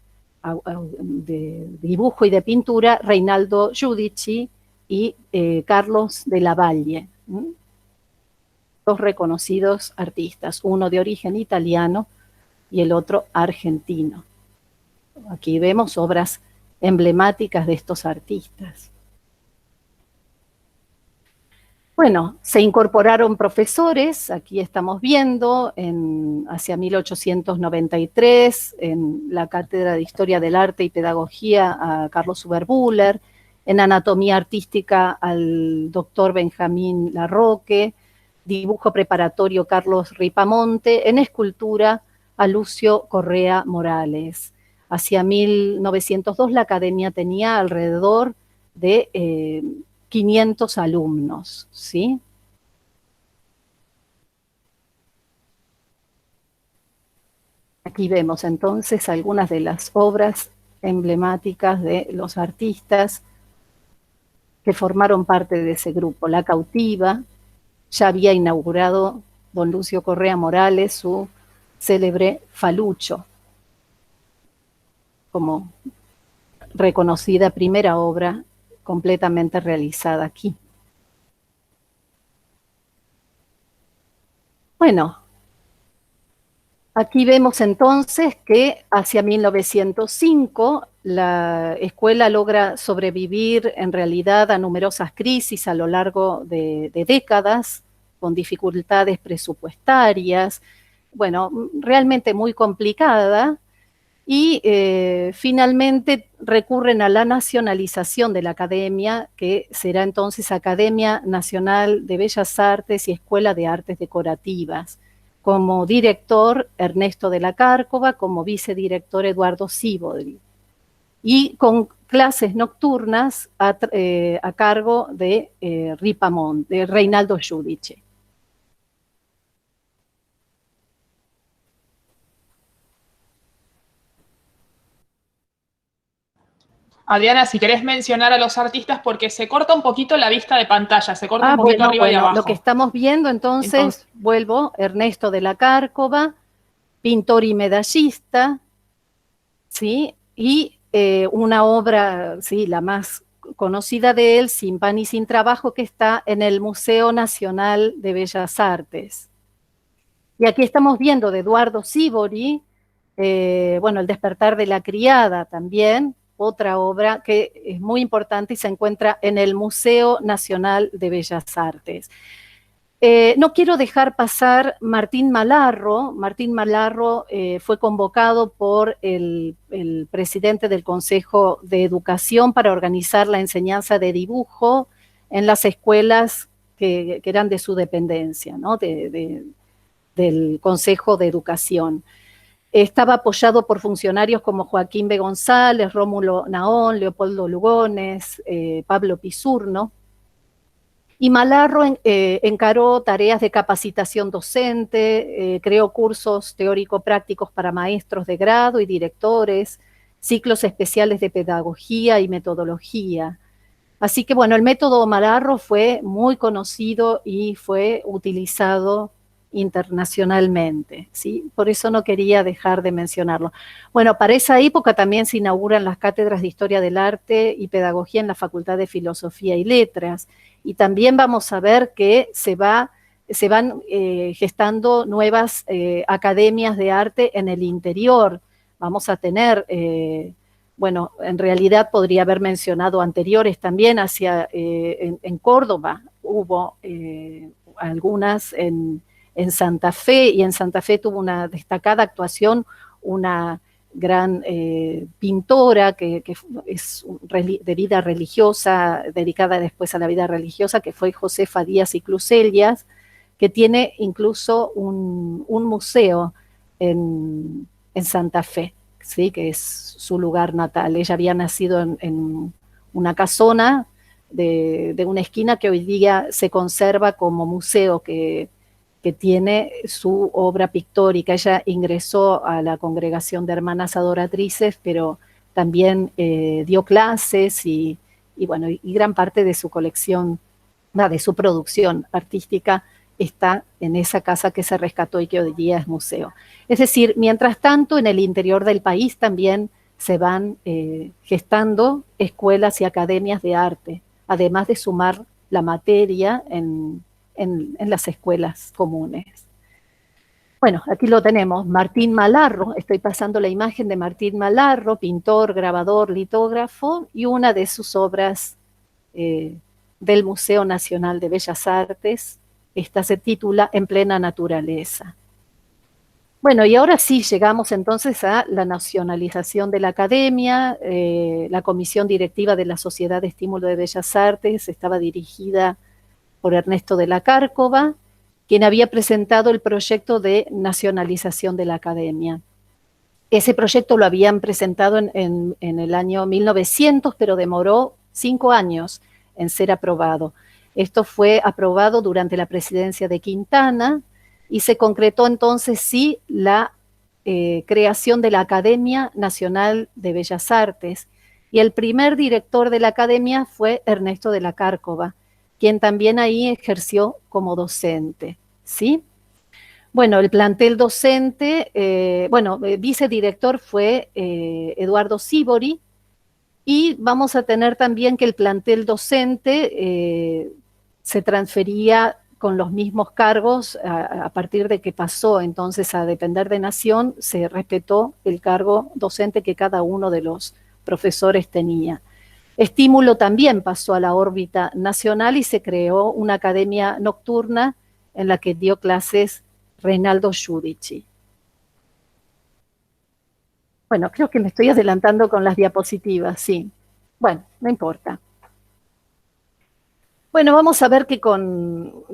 dibujo y de pintura Reinaldo Giudici y Carlos de la Valle, dos reconocidos artistas, uno de origen italiano y el otro argentino. Aquí vemos obras emblemáticas de estos artistas. Bueno, se incorporaron profesores, aquí estamos viendo, hacia 1893, en la Cátedra de Historia del Arte y Pedagogía a Carlos Uberbuller, en Anatomía Artística al doctor Benjamín Larroque, Dibujo Preparatorio Carlos Ripamonte, en Escultura a Lucio Correa Morales. Hacia 1902 la Academia tenía alrededor de 500 alumnos, ¿sí? Aquí vemos entonces algunas de las obras emblemáticas de los artistas que formaron parte de ese grupo. La Cautiva, ya había inaugurado don Lucio Correa Morales su célebre Falucho, como reconocida primera obra completamente realizada aquí. Bueno, aquí vemos entonces que hacia 1905 la escuela logra sobrevivir en realidad a numerosas crisis a lo largo de décadas, con dificultades presupuestarias, bueno, realmente muy complicada, y finalmente recurren a la nacionalización de la Academia, que será entonces Academia Nacional de Bellas Artes y Escuela de Artes Decorativas. Como director, Ernesto de la Cárcova, como vicedirector, Eduardo Sívori, y con clases nocturnas a cargo de Ripamont, de Reinaldo Giudice. Adriana, si querés mencionar a los artistas, porque se corta un poquito la vista de pantalla, se corta un poquito arriba y abajo. Lo que estamos viendo entonces, vuelvo, Ernesto de la Cárcova, pintor y medallista, ¿sí? Y una obra, sí, la más conocida de él, Sin pan y sin trabajo, que está en el Museo Nacional de Bellas Artes. Y aquí estamos viendo de Eduardo Sívori, bueno, El despertar de la criada también, otra obra que es muy importante y se encuentra en el Museo Nacional de Bellas Artes. No quiero dejar pasar Martín Malarro. Martín Malarro fue convocado por el presidente del Consejo de Educación para organizar la enseñanza de dibujo en las escuelas que eran de su dependencia, ¿no? Del Consejo de Educación. Estaba apoyado por funcionarios como Joaquín B. González, Rómulo Naón, Leopoldo Lugones, Pablo Pisurno. Y Malarro encaró tareas de capacitación docente, creó cursos teórico-prácticos para maestros de grado y directores, ciclos especiales de pedagogía y metodología. Así que bueno, el método Malarro fue muy conocido y fue utilizado internacionalmente, ¿sí? Por eso no quería dejar de mencionarlo. Bueno, para esa época también se inauguran las cátedras de Historia del Arte y Pedagogía en la Facultad de Filosofía y Letras, y también vamos a ver que se van gestando nuevas academias de arte en el interior. Vamos a tener, bueno, en realidad podría haber mencionado anteriores también, en Córdoba hubo algunas en Santa Fe, y en Santa Fe tuvo una destacada actuación una gran pintora que es de vida religiosa, dedicada después a la vida religiosa, que fue Josefa Díaz y Clusellas, que tiene incluso un museo en Santa Fe, ¿sí? Que es su lugar natal. Ella había nacido en una casona de una esquina que hoy día se conserva como museo, que tiene su obra pictórica. Ella ingresó a la Congregación de Hermanas Adoratrices, pero también dio clases bueno, y gran parte de su colección, de su producción artística está en esa casa que se rescató y que hoy día es museo. Es decir, mientras tanto, en el interior del país también se van gestando escuelas y academias de arte, además de sumar la materia en las escuelas comunes. Bueno, aquí lo tenemos, Martín Malarro, estoy pasando la imagen de Martín Malarro, pintor, grabador, litógrafo, y una de sus obras del Museo Nacional de Bellas Artes. Esta se titula En plena naturaleza. Bueno, y ahora sí llegamos entonces a la nacionalización de la academia. La comisión directiva de la Sociedad de Estímulo de Bellas Artes estaba dirigida por Ernesto de la Cárcova, quien había presentado el proyecto de nacionalización de la academia. Ese proyecto lo habían presentado en el año 1900, pero demoró 5 años en ser aprobado. Esto fue aprobado durante la presidencia de Quintana y se concretó entonces sí la creación de la Academia Nacional de Bellas Artes, y el primer director de la academia fue Ernesto de la Cárcova, quien también ahí ejerció como docente, ¿sí? Bueno, el plantel docente, vicedirector fue Eduardo Sívori, y vamos a tener también que el plantel docente se transfería con los mismos cargos a partir de que pasó entonces a depender de Nación. Se respetó el cargo docente que cada uno de los profesores tenía. Estímulo también pasó a la órbita nacional y se creó una academia nocturna en la que dio clases Reinaldo Giudici. Bueno, creo que me estoy adelantando con las diapositivas, sí. Bueno, no importa. Bueno, vamos a ver que con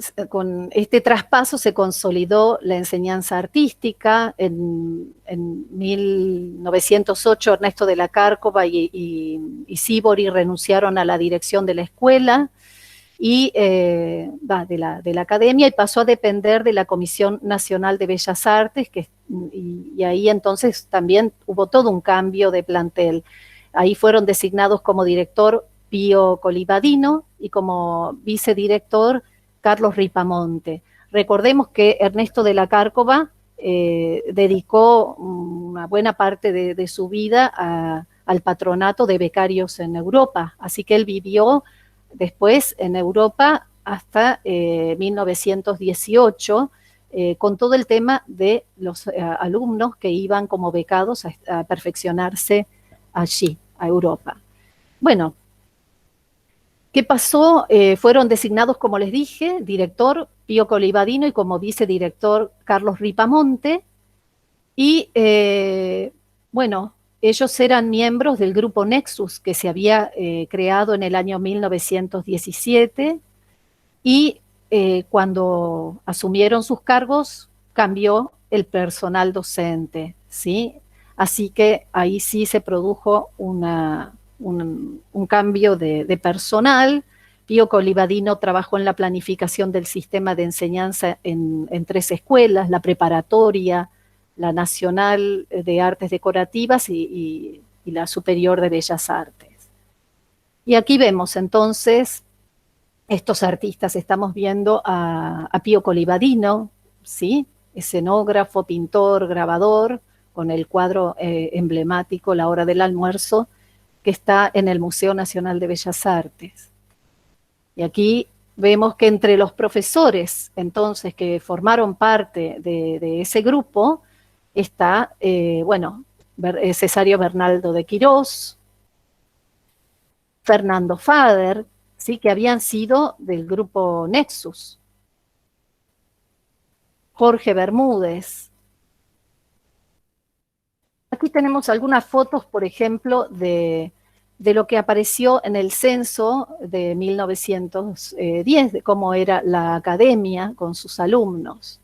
este traspaso se consolidó la enseñanza artística. En 1908 Ernesto de la Cárcova y Sívori renunciaron a la dirección de la escuela y de la academia, y pasó a depender de la Comisión Nacional de Bellas Artes, y ahí entonces también hubo todo un cambio de plantel. Ahí fueron designados como director Pío Colivadino y como vicedirector Carlos Ripamonte. Recordemos que Ernesto de la Cárcova dedicó una buena parte de su vida al patronato de becarios en Europa, así que él vivió después en Europa hasta 1918, con todo el tema de los alumnos que iban como becados a perfeccionarse allí, a Europa. Bueno, ¿qué pasó? Fueron designados, como les dije, director Pío Colivadino y como vicedirector Carlos Ripamonte, y bueno, ellos eran miembros del grupo Nexus, que se había creado en el año 1917, y cuando asumieron sus cargos cambió el personal docente, ¿sí? Así que ahí sí se produjo un cambio de personal. Pío Colivadino trabajó en la planificación del sistema de enseñanza en 3 escuelas, la preparatoria, la Nacional de Artes Decorativas y la Superior de Bellas Artes. Y aquí vemos entonces estos artistas. Estamos viendo a Pío Colivadino, ¿sí? Escenógrafo, pintor, grabador, con el cuadro emblemático La hora del almuerzo, que está en el Museo Nacional de Bellas Artes. Y aquí vemos que entre los profesores, entonces, que formaron parte de ese grupo, está, bueno, Cesario Bernaldo de Quirós, Fernando Fader, ¿sí? Que habían sido del grupo Nexus, Jorge Bermúdez. Aquí tenemos algunas fotos, por ejemplo, de lo que apareció en el censo de 1910, de cómo era la academia con sus alumnos.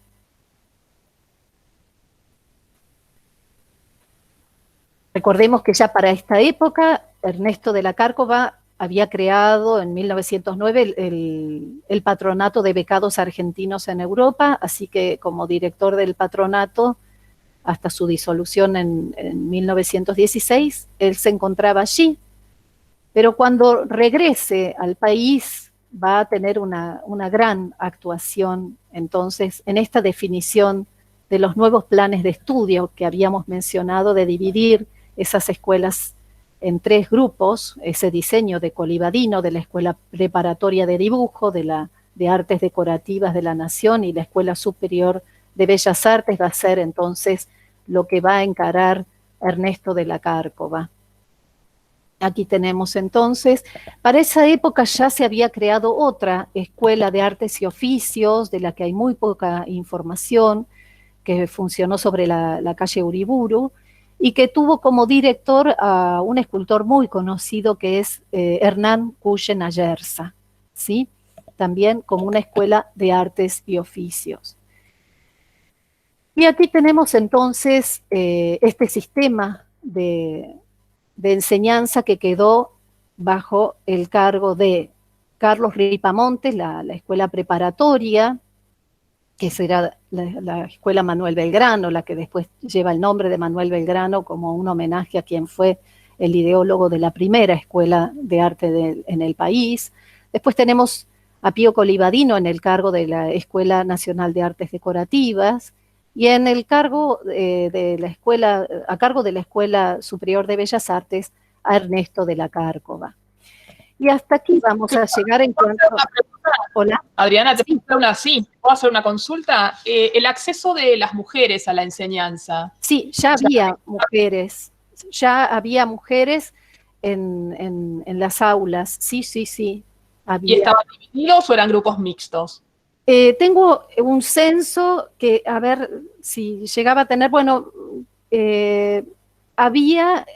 Recordemos que ya para esta época, Ernesto de la Cárcova había creado en 1909 el Patronato de Becados Argentinos en Europa, así que como director del patronato, hasta su disolución en 1916, él se encontraba allí. Pero cuando regrese al país va a tener una gran actuación, entonces, en esta definición de los nuevos planes de estudio que habíamos mencionado, de dividir esas escuelas en 3 grupos, ese diseño de Colivadino, de la Escuela Preparatoria de Dibujo, de Artes Decorativas de la Nación, y la Escuela Superior de Bellas Artes, va a ser entonces lo que va a encarar Ernesto de la Cárcova. Aquí tenemos entonces, para esa época ya se había creado otra escuela de artes y oficios, de la que hay muy poca información, que funcionó sobre la calle Uriburu, y que tuvo como director a un escultor muy conocido que es Hernán Cuyen Ayerza, ¿sí? También como una escuela de artes y oficios. Y aquí tenemos entonces este sistema de enseñanza que quedó bajo el cargo de Carlos Ripamontes, la escuela preparatoria, que será la escuela Manuel Belgrano, la que después lleva el nombre de Manuel Belgrano como un homenaje a quien fue el ideólogo de la primera escuela de arte en el país. Después tenemos a Pío Colivadino en el cargo de la Escuela Nacional de Artes Decorativas, y en el cargo de la escuela, a cargo de la Escuela Superior de Bellas Artes, a Ernesto de la Cárcova. Y hasta aquí vamos a llegar en cuanto... Hola. Adriana, te puedo hacer una consulta. El acceso de las mujeres a la enseñanza. Sí, ya había mujeres en las aulas, sí. Había. ¿Y estaban divididos o eran grupos mixtos? Tengo un censo que, a ver si llegaba a tener, bueno, había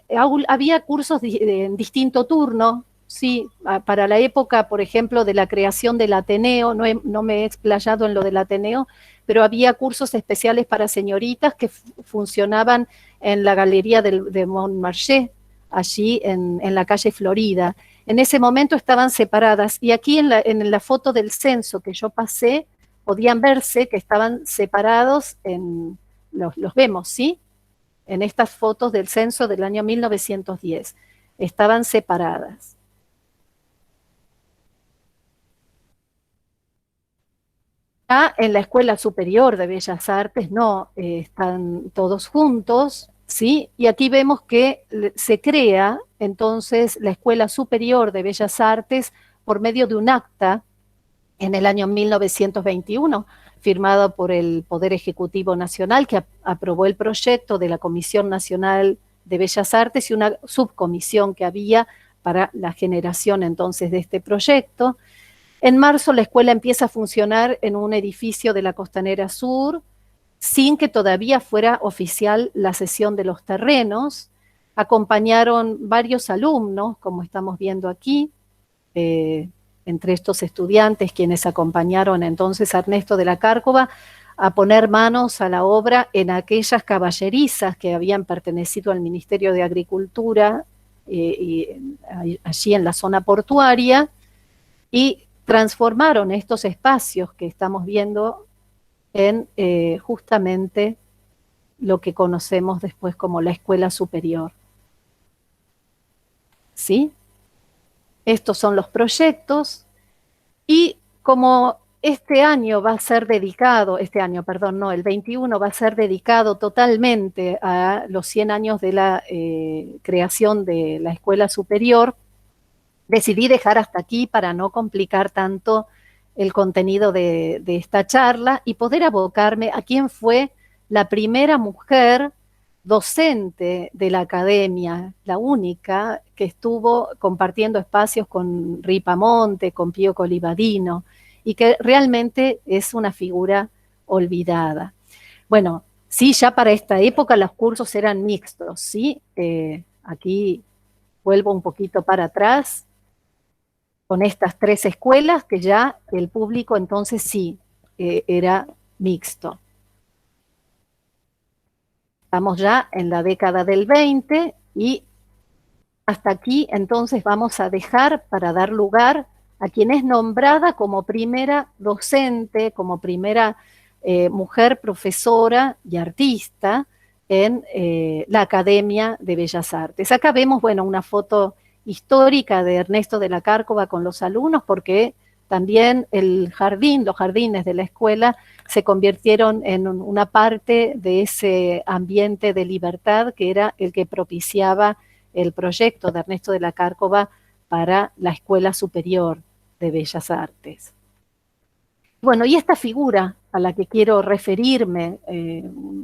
cursos en distinto turno, sí, para la época, por ejemplo, de la creación del Ateneo, no me he explayado en lo del Ateneo, pero había cursos especiales para señoritas que funcionaban en la galería de Montmarché, allí en la calle Florida. En ese momento estaban separadas, y aquí en la foto del censo que yo pasé, podían verse que estaban separados, los vemos, ¿sí? En estas fotos del censo del año 1910, estaban separadas. Ya en la Escuela Superior de Bellas Artes no, están todos juntos, ¿sí? Y aquí vemos que se crea entonces la Escuela Superior de Bellas Artes por medio de un acta en el año 1921, firmado por el Poder Ejecutivo Nacional, que aprobó el proyecto de la Comisión Nacional de Bellas Artes y una subcomisión que había para la generación entonces de este proyecto. En marzo la escuela empieza a funcionar en un edificio de la Costanera Sur, sin que todavía fuera oficial la cesión de los terrenos. Acompañaron varios alumnos, como estamos viendo aquí, entre estos estudiantes quienes acompañaron entonces a Ernesto de la Cárcova a poner manos a la obra en aquellas caballerizas que habían pertenecido al Ministerio de Agricultura, allí en la zona portuaria, y transformaron estos espacios que estamos viendo en justamente lo que conocemos después como la Escuela Superior. ¿Sí? Estos son los proyectos, y como este año va a ser dedicado, el 21 va a ser dedicado totalmente a los 100 años de la creación de la escuela superior, decidí dejar hasta aquí para no complicar tanto el contenido de esta charla y poder abocarme a quién fue la primera mujer docente de la academia, la única que estuvo compartiendo espacios con Ripamonte, con Pío Colivadino, y que realmente es una figura olvidada. Bueno, sí, ya para esta época los cursos eran mixtos, ¿sí? Aquí vuelvo un poquito para atrás, con estas 3 escuelas, que ya el público entonces sí era mixto. Estamos ya en la década del 20 y hasta aquí entonces vamos a dejar para dar lugar a quien es nombrada como primera docente, como primera mujer profesora y artista en la Academia de Bellas Artes. Acá vemos, bueno, una foto histórica de Ernesto de la Cárcova con los alumnos, porque también el jardín, los jardines de la escuela se convirtieron en una parte de ese ambiente de libertad que era el que propiciaba el proyecto de Ernesto de la Cárcova para la Escuela Superior de Bellas Artes. Bueno, y esta figura a la que quiero referirme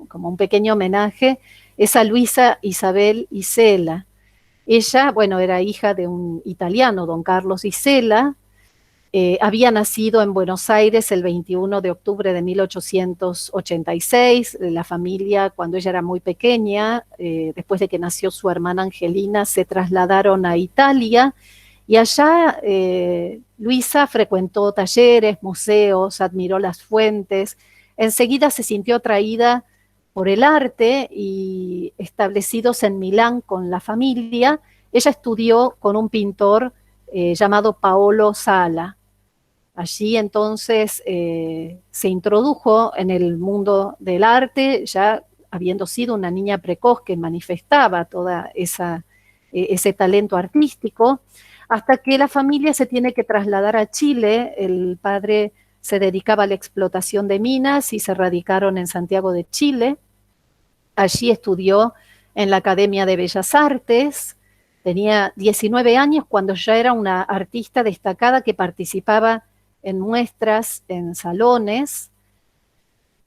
como un pequeño homenaje es a Luisa Isabel Isela. Ella, bueno, era hija de un italiano, don Carlos Isela. Había nacido en Buenos Aires el 21 de octubre de 1886. La familia, cuando ella era muy pequeña, después de que nació su hermana Angelina, se trasladaron a Italia, y allá Luisa frecuentó talleres, museos, admiró las fuentes. Enseguida se sintió atraída por el arte, y establecidos en Milán con la familia, ella estudió con un pintor llamado Paolo Sala. Allí entonces se introdujo en el mundo del arte, ya habiendo sido una niña precoz que manifestaba toda ese talento artístico, hasta que la familia se tiene que trasladar a Chile. El padre se dedicaba a la explotación de minas y se radicaron en Santiago de Chile. Allí estudió en la Academia de Bellas Artes. Tenía 19 años cuando ya era una artista destacada que participaba en muestras, en salones,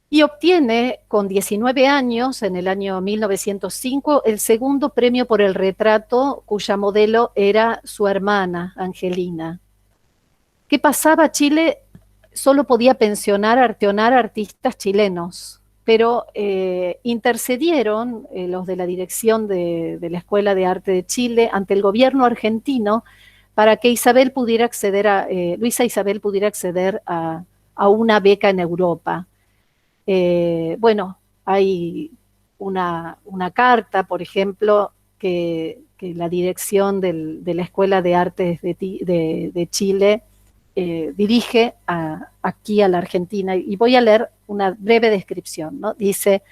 y obtiene con 19 años, en el año 1905, el segundo premio por el retrato, cuya modelo era su hermana, Angelina. ¿Qué pasaba? Chile solo podía pensionar, arteonar artistas chilenos, pero intercedieron los de la dirección de la Escuela de Arte de Chile ante el gobierno argentino para que Isabel pudiera acceder Luisa Isabel pudiera acceder a una beca en Europa. Bueno, hay una carta, por ejemplo, que la dirección de la Escuela de Artes de Chile dirige aquí a la Argentina, y voy a leer una breve descripción, ¿no? Dice: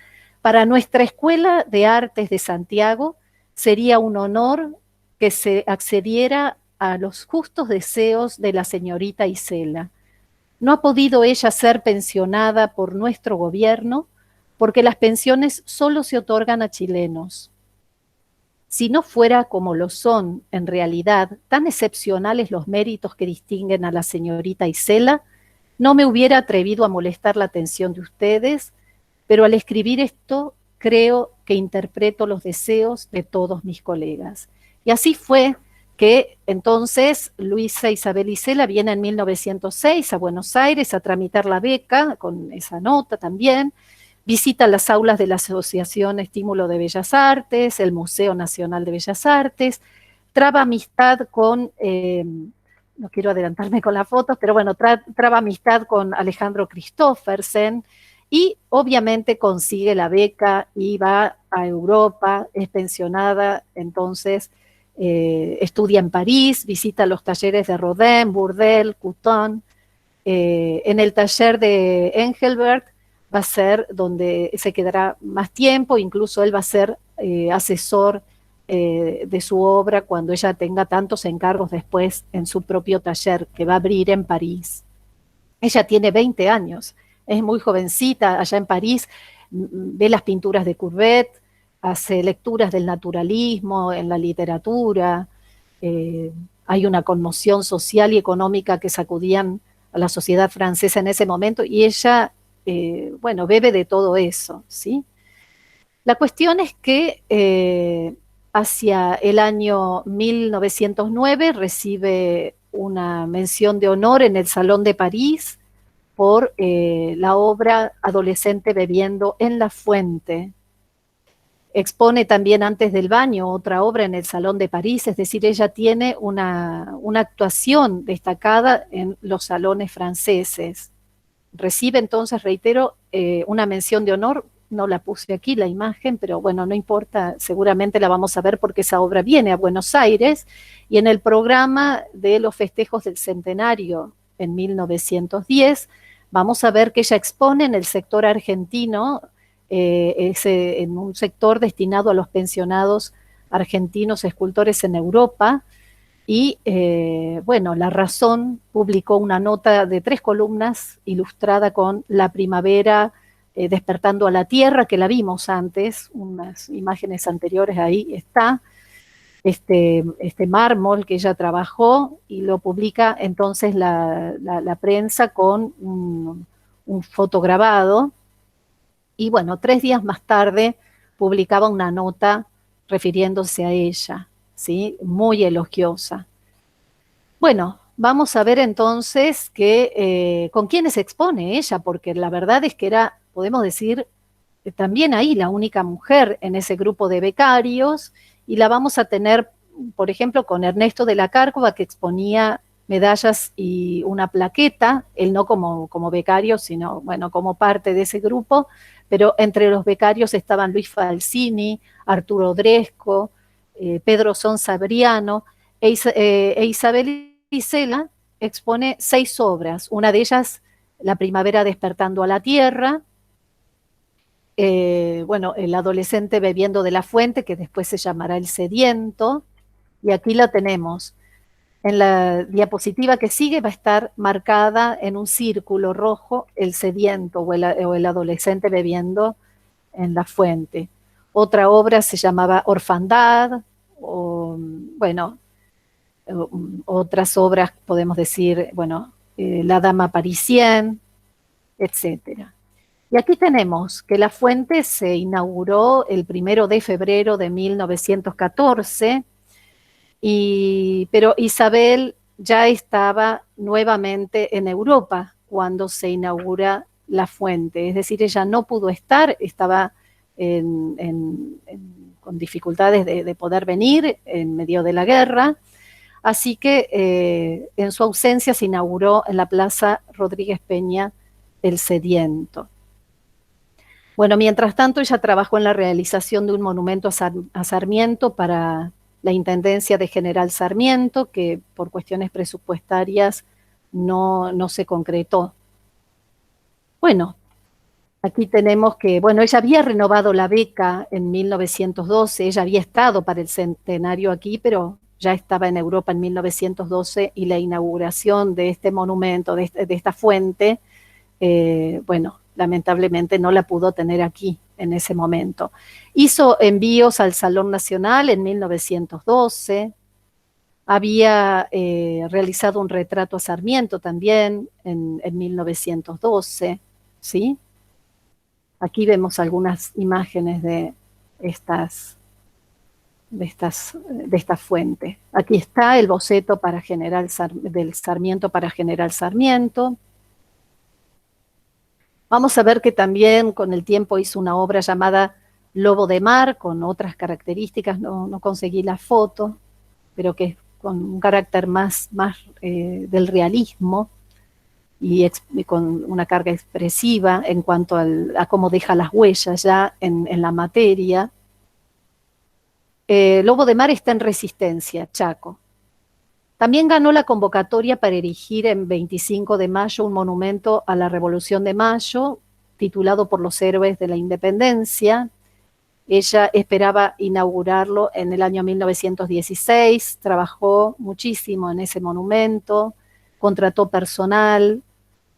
para nuestra Escuela de Artes de Santiago sería un honor que se accediera a los justos deseos de la señorita Isela. No ha podido ella ser pensionada por nuestro gobierno porque las pensiones solo se otorgan a chilenos. Si no fuera como lo son en realidad tan excepcionales los méritos que distinguen a la señorita Isela, no me hubiera atrevido a molestar la atención de ustedes, pero al escribir esto creo que interpreto los deseos de todos mis colegas. Y así fue que entonces Luisa Isabel Isela viene en 1906 a Buenos Aires a tramitar la beca, con esa nota también, visita las aulas de la Asociación Estímulo de Bellas Artes, el Museo Nacional de Bellas Artes, traba amistad con, no quiero adelantarme con las fotos, pero bueno, traba amistad con Alejandro Christoffersen, y obviamente consigue la beca y va a Europa, es pensionada, entonces estudia en París, visita los talleres de Rodin, Bourdelle, Couthon. En el taller de Engelbert va a ser donde se quedará más tiempo, incluso él va a ser asesor de su obra cuando ella tenga tantos encargos después en su propio taller que va a abrir en París. Ella tiene 20 años, es muy jovencita, allá en París ve las pinturas de Courbet, hace lecturas del naturalismo en la literatura, hay una conmoción social y económica que sacudían a la sociedad francesa en ese momento, y ella, bueno, bebe de todo eso, ¿sí? La cuestión es que hacia el año 1909 recibe una mención de honor en el Salón de París por la obra Adolescente bebiendo en la fuente. Expone también Antes del baño, otra obra en el Salón de París, es decir, ella tiene una actuación destacada en los salones franceses. Recibe entonces, reitero, una mención de honor. No la puse aquí la imagen, pero bueno, no importa, seguramente la vamos a ver porque esa obra viene a Buenos Aires, y en el programa de los festejos del centenario en 1910 vamos a ver que ella expone en el sector argentino, en un sector destinado a los pensionados argentinos escultores en Europa, y bueno, La Razón publicó una nota de 3 columnas ilustrada con la primavera despertando a la tierra, que la vimos antes, unas imágenes anteriores, ahí está, este mármol que ella trabajó, y lo publica entonces la prensa con un fotograbado, y bueno, 3 días más tarde publicaba una nota refiriéndose a ella, ¿sí? Muy elogiosa. Bueno, vamos a ver entonces con quiénes se expone ella, porque la verdad es que era, podemos decir, también ahí la única mujer en ese grupo de becarios, y la vamos a tener, por ejemplo, con Ernesto de la Cárcova, que exponía medallas y una plaqueta, él no como becario, sino, bueno, como parte de ese grupo, pero entre los becarios estaban Luis Falsini, Arturo Dresco, Pedro Sonsabriano, e Isabel Isela expone 6 obras, una de ellas, La primavera despertando a la tierra, bueno, El adolescente bebiendo de la fuente, que después se llamará El sediento, y aquí la tenemos. En la diapositiva que sigue va a estar marcada en un círculo rojo El sediento o el adolescente bebiendo en la fuente. Otra obra se llamaba Orfandad, o bueno, otras obras podemos decir, bueno, La dama parisienne, etcétera. Y aquí tenemos que la fuente se inauguró el 1 de febrero de 1914, pero Isabel ya estaba nuevamente en Europa cuando se inaugura la fuente, es decir, ella no pudo estar, estaba con dificultades de poder venir en medio de la guerra, así que en su ausencia se inauguró en la Plaza Rodríguez Peña El sediento. Bueno, mientras tanto ella trabajó en la realización de un monumento a Sarmiento para la Intendencia de General Sarmiento, que por cuestiones presupuestarias no se concretó. Bueno, aquí tenemos que, bueno, ella había renovado la beca en 1912, ella había estado para el centenario aquí, pero ya estaba en Europa en 1912, y la inauguración de este monumento, de esta fuente, bueno, lamentablemente no la pudo tener aquí en ese momento. Hizo envíos al Salón Nacional en 1912, había realizado un retrato a Sarmiento también en 1912, ¿sí? Aquí vemos algunas imágenes de esta fuente. Aquí está el boceto del Sarmiento para General Sarmiento. Vamos a ver que también con el tiempo hizo una obra llamada Lobo de Mar, con otras características, no conseguí la foto, pero que es con un carácter más del realismo y con una carga expresiva en cuanto a cómo deja las huellas ya en la materia. Lobo de Mar está en Resistencia, Chaco. También ganó la convocatoria para erigir en 25 de mayo un monumento a la Revolución de Mayo, titulado por los héroes de la Independencia. Ella esperaba inaugurarlo en el año 1916, trabajó muchísimo en ese monumento, contrató personal,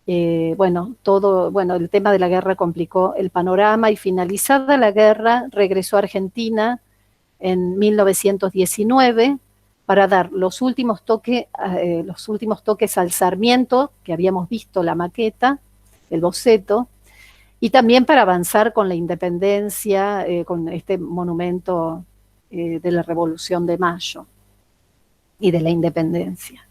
el tema de la guerra complicó el panorama y finalizada la guerra regresó a Argentina en 1919 para dar los últimos toques al Sarmiento, que habíamos visto la maqueta, el boceto, y también para avanzar con la independencia, con este monumento de la Revolución de Mayo y de la independencia.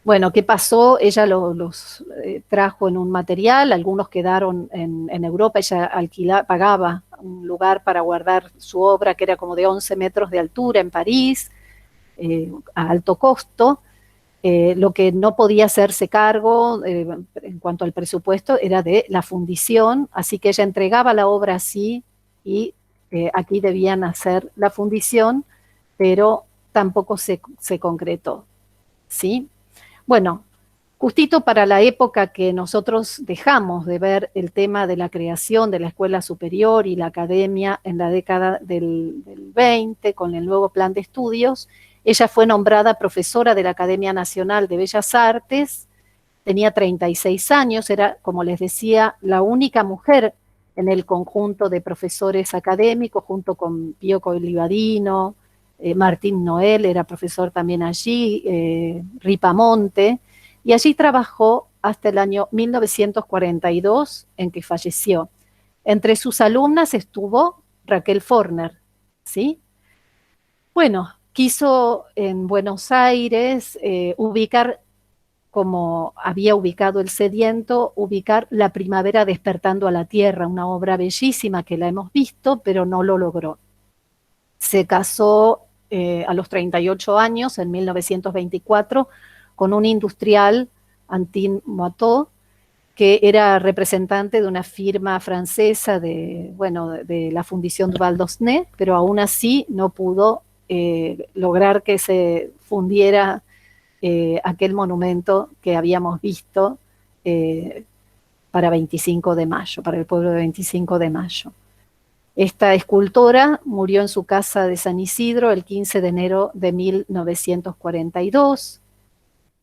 Bueno, ¿qué pasó? Ella los trajo en un material, algunos quedaron en Europa, ella pagaba un lugar para guardar su obra que era como de 11 metros de altura en París, a alto costo. Lo que no podía hacerse cargo en cuanto al presupuesto era de la fundición, así que ella entregaba la obra así y aquí debían hacer la fundición, pero tampoco se concretó, ¿sí? Bueno, justito para la época que nosotros dejamos de ver el tema de la creación de la escuela superior y la academia en la década del 20, con el nuevo plan de estudios, ella fue nombrada profesora de la Academia Nacional de Bellas Artes, tenía 36 años, era, como les decía, la única mujer en el conjunto de profesores académicos, junto con Pío Colivadino, Martín Noel era profesor también allí, Ripamonte, y allí trabajó hasta el año 1942, en que falleció. Entre sus alumnas estuvo Raquel Forner, ¿sí? Bueno, quiso en Buenos Aires ubicar, como había ubicado El Sediento, ubicar La primavera despertando a la tierra, una obra bellísima que la hemos visto, pero no lo logró. Se casó a los 38 años, en 1924, con un industrial, Antin Moitot, que era representante de una firma francesa de la Fundición Duval d'Osnay, pero aún así no pudo lograr que se fundiera aquel monumento que habíamos visto para 25 de mayo, para el pueblo de 25 de mayo. Esta escultora murió en su casa de San Isidro el 15 de enero de 1942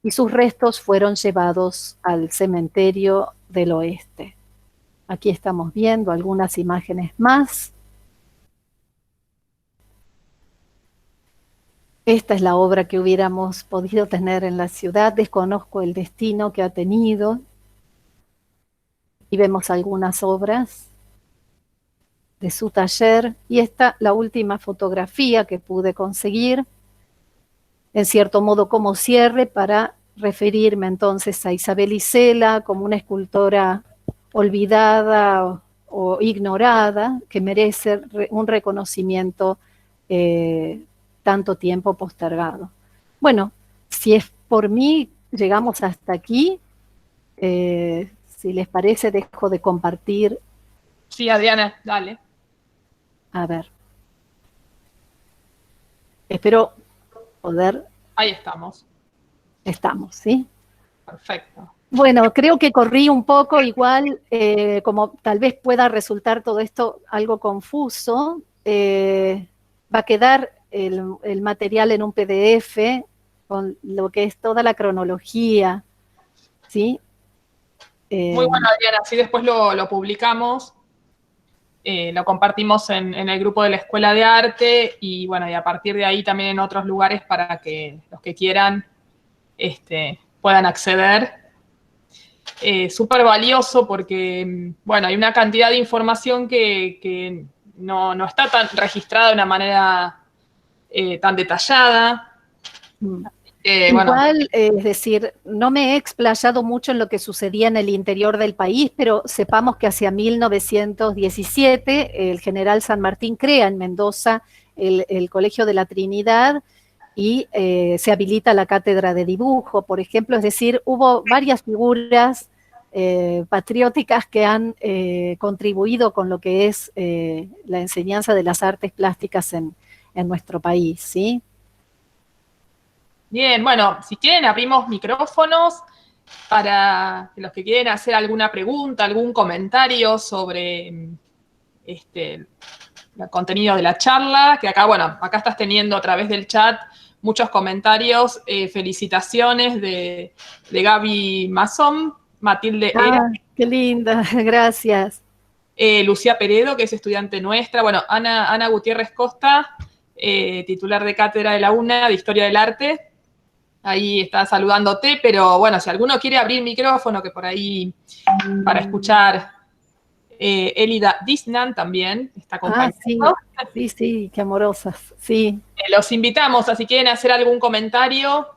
y sus restos fueron llevados al cementerio del Oeste. Aquí estamos viendo algunas imágenes más. Esta es la obra que hubiéramos podido tener en la ciudad. Desconozco el destino que ha tenido. Y vemos algunas obras de su taller. Y esta, la última fotografía que pude conseguir, en cierto modo como cierre para referirme entonces a Isabel Isela como una escultora olvidada o ignorada que merece un reconocimiento tanto tiempo postergado. Bueno, si es por mí, llegamos hasta aquí. Si les parece, dejo de compartir. Sí, Adriana, dale. A ver. Espero poder. Ahí estamos. Estamos, ¿sí? Perfecto. Bueno, creo que corrí un poco, igual, como tal vez pueda resultar todo esto algo confuso, va a quedar el material en un PDF con lo que es toda la cronología, ¿sí? Muy bueno, Adriana, así después lo publicamos, lo compartimos en el grupo de la Escuela de Arte y bueno, y a partir de ahí también en otros lugares para que los que quieran puedan acceder. Súper valioso porque, bueno, hay una cantidad de información que no está tan registrada de una manera tan detallada. Igual, es decir, no me he explayado mucho en lo que sucedía en el interior del país, pero sepamos que hacia 1917 el general San Martín crea en Mendoza el Colegio de la Trinidad y se habilita la cátedra de dibujo, por ejemplo, es decir, hubo varias figuras patrióticas que han contribuido con lo que es la enseñanza de las artes plásticas en nuestro país, ¿sí? Bien, bueno, si quieren abrimos micrófonos para los que quieren hacer alguna pregunta, algún comentario sobre contenido de la charla, que acá, bueno, acá estás teniendo a través del chat muchos comentarios, felicitaciones de Gaby Masson, Matilde Era, Qué linda, gracias. Lucía Peredo, que es estudiante nuestra, bueno, Ana Gutiérrez Costa, titular de cátedra de la UNA de Historia del Arte, ahí está saludándote, pero bueno, si alguno quiere abrir micrófono, que por ahí para escuchar, Elida Disnan también está acompañando. Sí, qué amorosas, sí. Los invitamos, si quieren hacer algún comentario,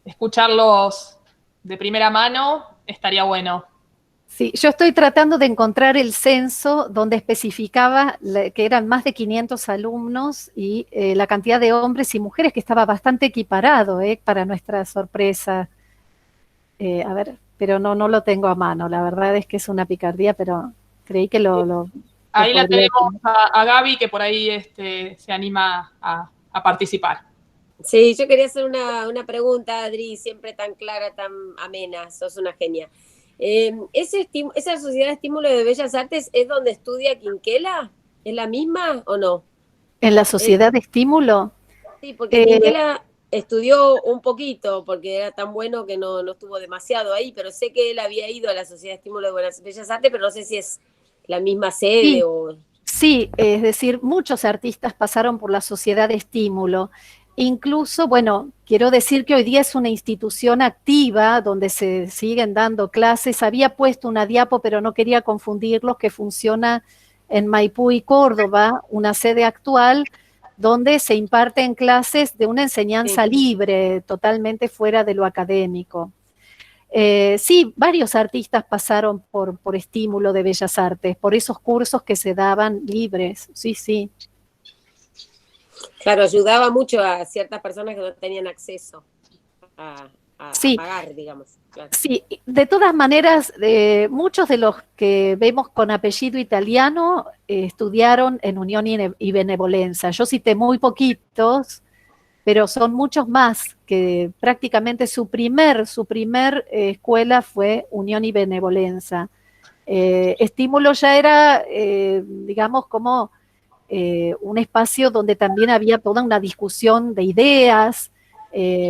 escucharlos de primera mano, estaría bueno. Sí, yo estoy tratando de encontrar el censo donde especificaba que eran más de 500 alumnos y la cantidad de hombres y mujeres, que estaba bastante equiparado, para nuestra sorpresa. A ver, pero no lo tengo a mano, la verdad es que es una picardía, pero creí que lo ahí la tenemos a Gaby, que por ahí se anima a participar. Sí, yo quería hacer una pregunta, Adri, siempre tan clara, tan amena, sos una genia. ¿Esa Sociedad de Estímulo de Bellas Artes es donde estudia Quinquela? ¿Es la misma o no? ¿En la Sociedad de Estímulo? Sí, porque Quinquela estudió un poquito, porque era tan bueno que no estuvo demasiado ahí, pero sé que él había ido a la Sociedad de Estímulo de Bellas Artes, pero no sé si es la misma sede sí. o... Sí, es decir, muchos artistas pasaron por la Sociedad de Estímulo. Incluso, bueno, quiero decir que hoy día es una institución activa donde se siguen dando clases. Había puesto una diapo, pero no quería confundirlos, que funciona en Maipú y Córdoba, una sede actual donde se imparten clases de una enseñanza libre, totalmente fuera de lo académico. Sí, varios artistas pasaron por Estímulo de Bellas Artes, por esos cursos que se daban libres, sí. Claro, ayudaba mucho a ciertas personas que no tenían acceso a pagar, digamos. Claro. Sí, de todas maneras, muchos de los que vemos con apellido italiano estudiaron en Unión y Benevolencia. Yo cité muy poquitos, pero son muchos más, que prácticamente su primer escuela fue Unión y Benevolencia. Estímulo ya era, digamos, como un espacio donde también había toda una discusión de ideas,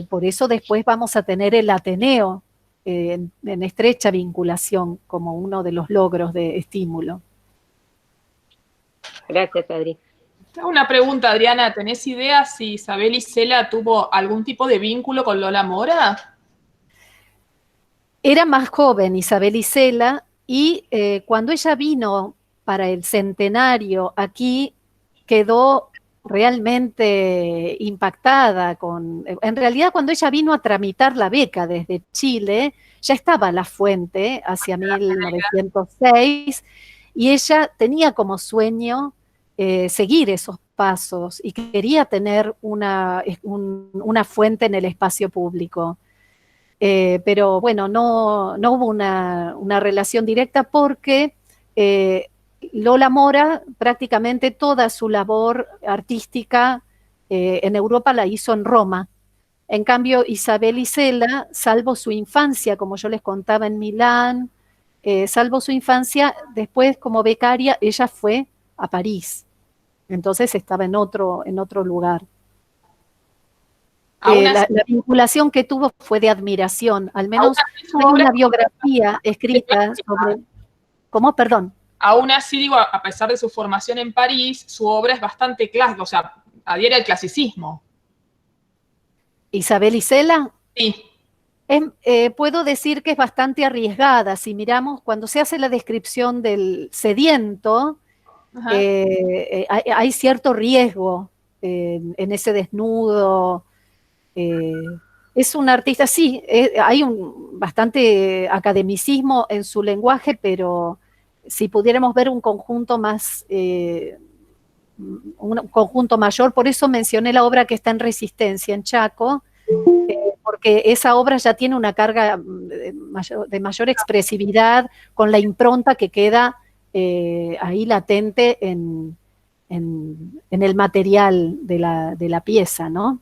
por eso después vamos a tener el Ateneo en estrecha vinculación como uno de los logros de Estímulo. Gracias, Adri. Una pregunta, Adriana, ¿tenés idea si Isabel Isela tuvo algún tipo de vínculo con Lola Mora? Era más joven Isabel Isela y cuando ella vino para el centenario aquí, quedó realmente impactada en realidad cuando ella vino a tramitar la beca desde Chile, ya estaba La Fuente hacia 1906 y ella tenía como sueño seguir esos pasos y quería tener una fuente en el espacio público. Pero bueno, no hubo una relación directa porque Lola Mora prácticamente toda su labor artística en Europa la hizo en Roma. En cambio, Isabel Isela, salvo su infancia, como yo les contaba en Milán, salvo su infancia, después como becaria, ella fue a París. Entonces estaba en otro lugar. La vinculación que tuvo fue de admiración, al menos hay una biografía escrita sobre... ¿Cómo? Perdón. Aún así, digo, a pesar de su formación en París, su obra es bastante clásica, o sea, adhiere al clasicismo. ¿Isabel Isela? Sí. Puedo decir que es bastante arriesgada. Si miramos, cuando se hace la descripción del sediento, hay cierto riesgo en ese desnudo. Es un artista, sí, hay bastante academicismo en su lenguaje, pero si pudiéramos ver un conjunto más, un conjunto mayor, por eso mencioné la obra que está en Resistencia, en Chaco, porque esa obra ya tiene una carga de mayor expresividad, con la impronta que queda ahí latente en el material de la pieza, ¿no?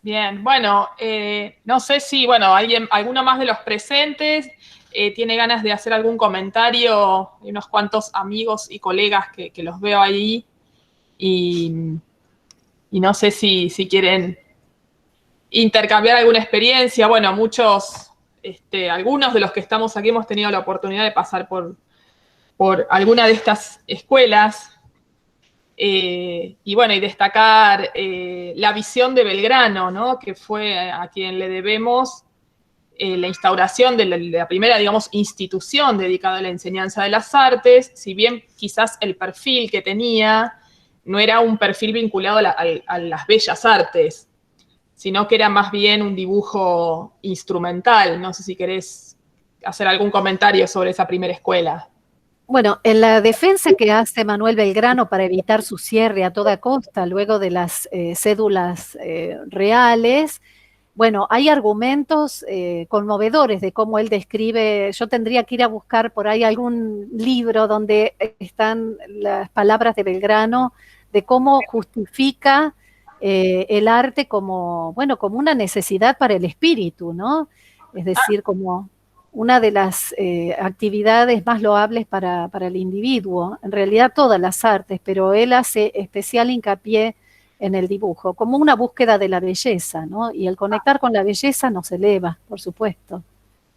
Bien, bueno, no sé si, alguno más de los presentes tiene ganas de hacer algún comentario. Hay unos cuantos amigos y colegas que los veo ahí y no sé si quieren intercambiar alguna experiencia. Bueno, algunos de los que estamos aquí hemos tenido la oportunidad de pasar por alguna de estas escuelas. Y bueno, y destacar la visión de Belgrano, ¿no? Que fue a quien le debemos la instauración de la primera, digamos, institución dedicada a la enseñanza de las artes, si bien quizás el perfil que tenía no era un perfil vinculado a las bellas artes, sino que era más bien un dibujo instrumental. No sé si querés hacer algún comentario sobre esa primera escuela. Bueno, en la defensa que hace Manuel Belgrano para evitar su cierre a toda costa, luego de las cédulas reales, bueno, hay argumentos conmovedores de cómo él describe. Yo tendría que ir a buscar por ahí algún libro donde están las palabras de Belgrano, de cómo justifica el arte como, bueno, como una necesidad para el espíritu, ¿no? Es decir, como una de las actividades más loables para el individuo, en realidad todas las artes, pero él hace especial hincapié en el dibujo, como una búsqueda de la belleza, ¿no? Y el conectar con la belleza nos eleva, por supuesto.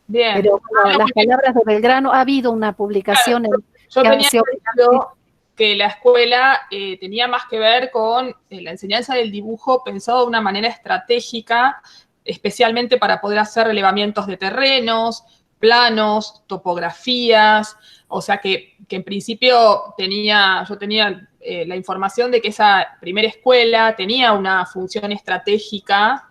Bien. Pero bueno, las palabras de Belgrano, ha habido una publicación... Claro, yo tenía entendido que la escuela tenía más que ver con la enseñanza del dibujo pensado de una manera estratégica, especialmente para poder hacer relevamientos de terrenos, planos, topografías, o sea que en principio yo tenía la información de que esa primera escuela tenía una función estratégica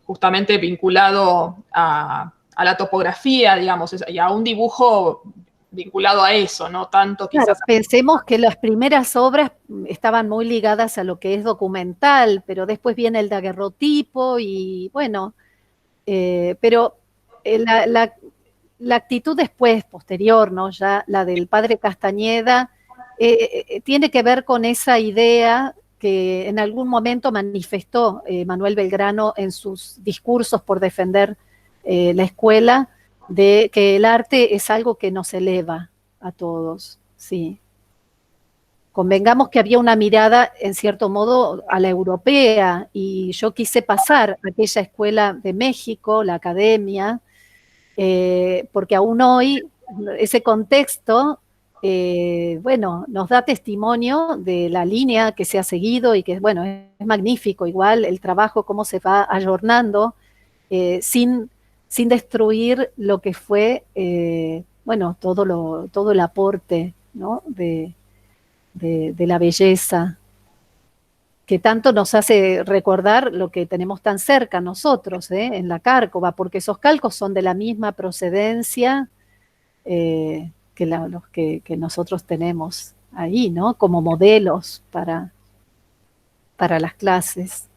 justamente vinculado a la topografía, digamos, y a un dibujo vinculado a eso, no tanto quizás... Claro, pensemos que las primeras obras estaban muy ligadas a lo que es documental, pero después viene el daguerrotipo y bueno, pero la actitud después, posterior, ¿no? Ya la del padre Castañeda, tiene que ver con esa idea que en algún momento manifestó Manuel Belgrano en sus discursos por defender la escuela, de que el arte es algo que nos eleva a todos, sí. Convengamos que había una mirada, en cierto modo, a la europea, y yo quise pasar a aquella escuela de México, la academia, porque aún hoy ese contexto, bueno, nos da testimonio de la línea que se ha seguido y que, bueno, es magnífico, igual el trabajo, cómo se va ayornando, sin destruir lo que fue, bueno, todo el aporte, ¿no? de la belleza, que tanto nos hace recordar lo que tenemos tan cerca nosotros, en la Cárcova, porque esos calcos son de la misma procedencia los que nosotros tenemos ahí, ¿no? Como modelos para las clases.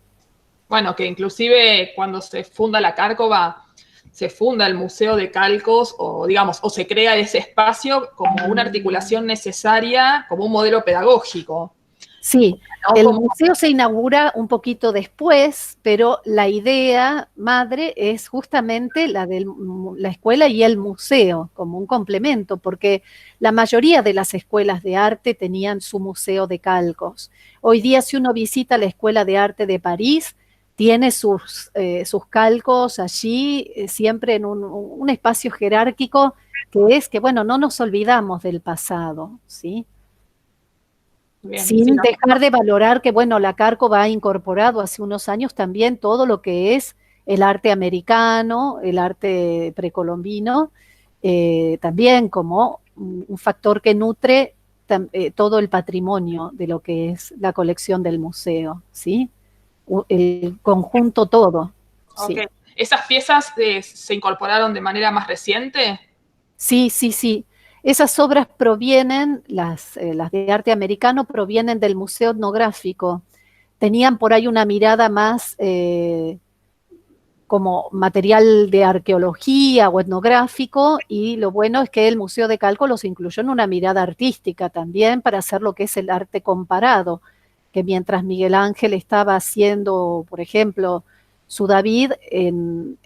Bueno, que inclusive cuando se funda la Cárcova, se funda el Museo de Calcos, o digamos, o se crea ese espacio como una articulación necesaria, como un modelo pedagógico. Sí, el museo se inaugura un poquito después, pero la idea madre es justamente la de la escuela y el museo, como un complemento, porque la mayoría de las escuelas de arte tenían su museo de calcos. Hoy día, si uno visita la Escuela de Arte de París, tiene sus calcos allí, siempre en un espacio jerárquico, que es que, bueno, no nos olvidamos del pasado, ¿sí? Bien, sin sí, ¿no? dejar de valorar que, bueno, la Cárcova ha incorporado hace unos años también todo lo que es el arte americano, el arte precolombino, también como un factor que nutre todo el patrimonio de lo que es la colección del museo, ¿sí? El conjunto todo. Okay. Sí. ¿Esas piezas se incorporaron de manera más reciente? Sí, sí, sí. Esas obras provienen, las de arte americano, provienen del Museo Etnográfico. Tenían por ahí una mirada más como material de arqueología o etnográfico, y lo bueno es que el Museo de Calco los incluyó en una mirada artística también para hacer lo que es el arte comparado, que mientras Miguel Ángel estaba haciendo, por ejemplo, su David en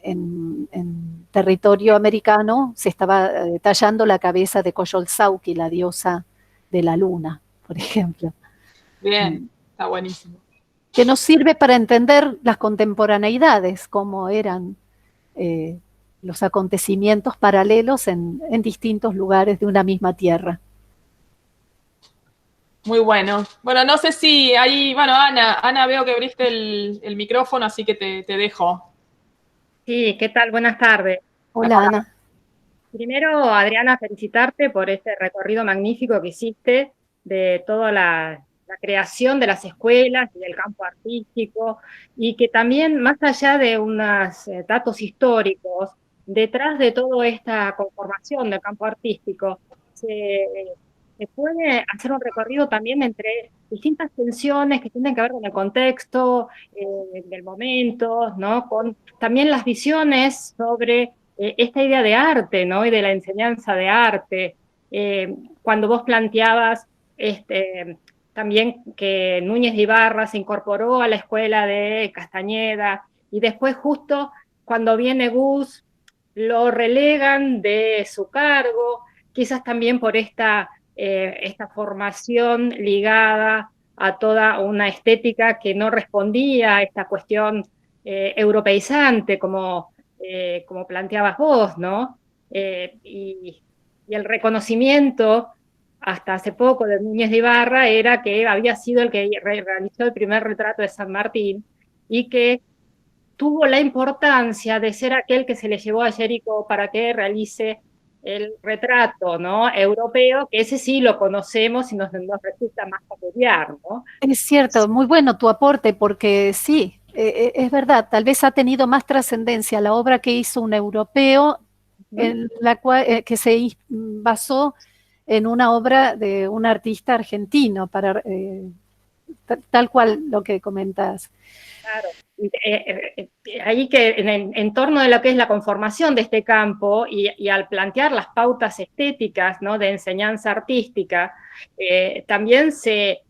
territorio americano se estaba tallando la cabeza de Coyolxauhqui, la diosa de la luna, por ejemplo. Bien, está buenísimo. Que nos sirve para entender las contemporaneidades, cómo eran los acontecimientos paralelos en distintos lugares de una misma tierra. Muy bueno. Bueno, no sé si ahí, bueno, Ana, veo que abriste el micrófono, así que te dejo. Sí, ¿qué tal? Buenas tardes. Hola, Ana. Primero, Adriana, felicitarte por este recorrido magnífico que hiciste de toda la creación de las escuelas y del campo artístico, y que también, más allá de unos datos históricos, detrás de toda esta conformación del campo artístico, se puede hacer un recorrido también entre distintas tensiones que tienen que ver con el contexto del momento, ¿no? Con también las visiones sobre esta idea de arte, ¿no? Y de la enseñanza de arte. Cuando vos planteabas también que Núñez de Ibarra se incorporó a la escuela de Castañeda, y después justo cuando viene Gus lo relegan de su cargo, quizás también por esta formación ligada a toda una estética que no respondía a esta cuestión europeizante, como planteabas vos, ¿no? Y el reconocimiento hasta hace poco de Núñez de Ibarra era que había sido el que realizó el primer retrato de San Martín, y que tuvo la importancia de ser aquel que se le llevó a Gérico para que realice el retrato, ¿no? Europeo, que ese sí lo conocemos y nos resulta más familiar, ¿no? Es cierto, muy bueno tu aporte, porque sí, es verdad, tal vez ha tenido más trascendencia la obra que hizo un europeo, en la cual, que se basó en una obra de un artista argentino, tal cual lo que comentas. Claro. Ahí que en torno de lo que es la conformación de este campo y al plantear las pautas estéticas, ¿no? De enseñanza artística, también se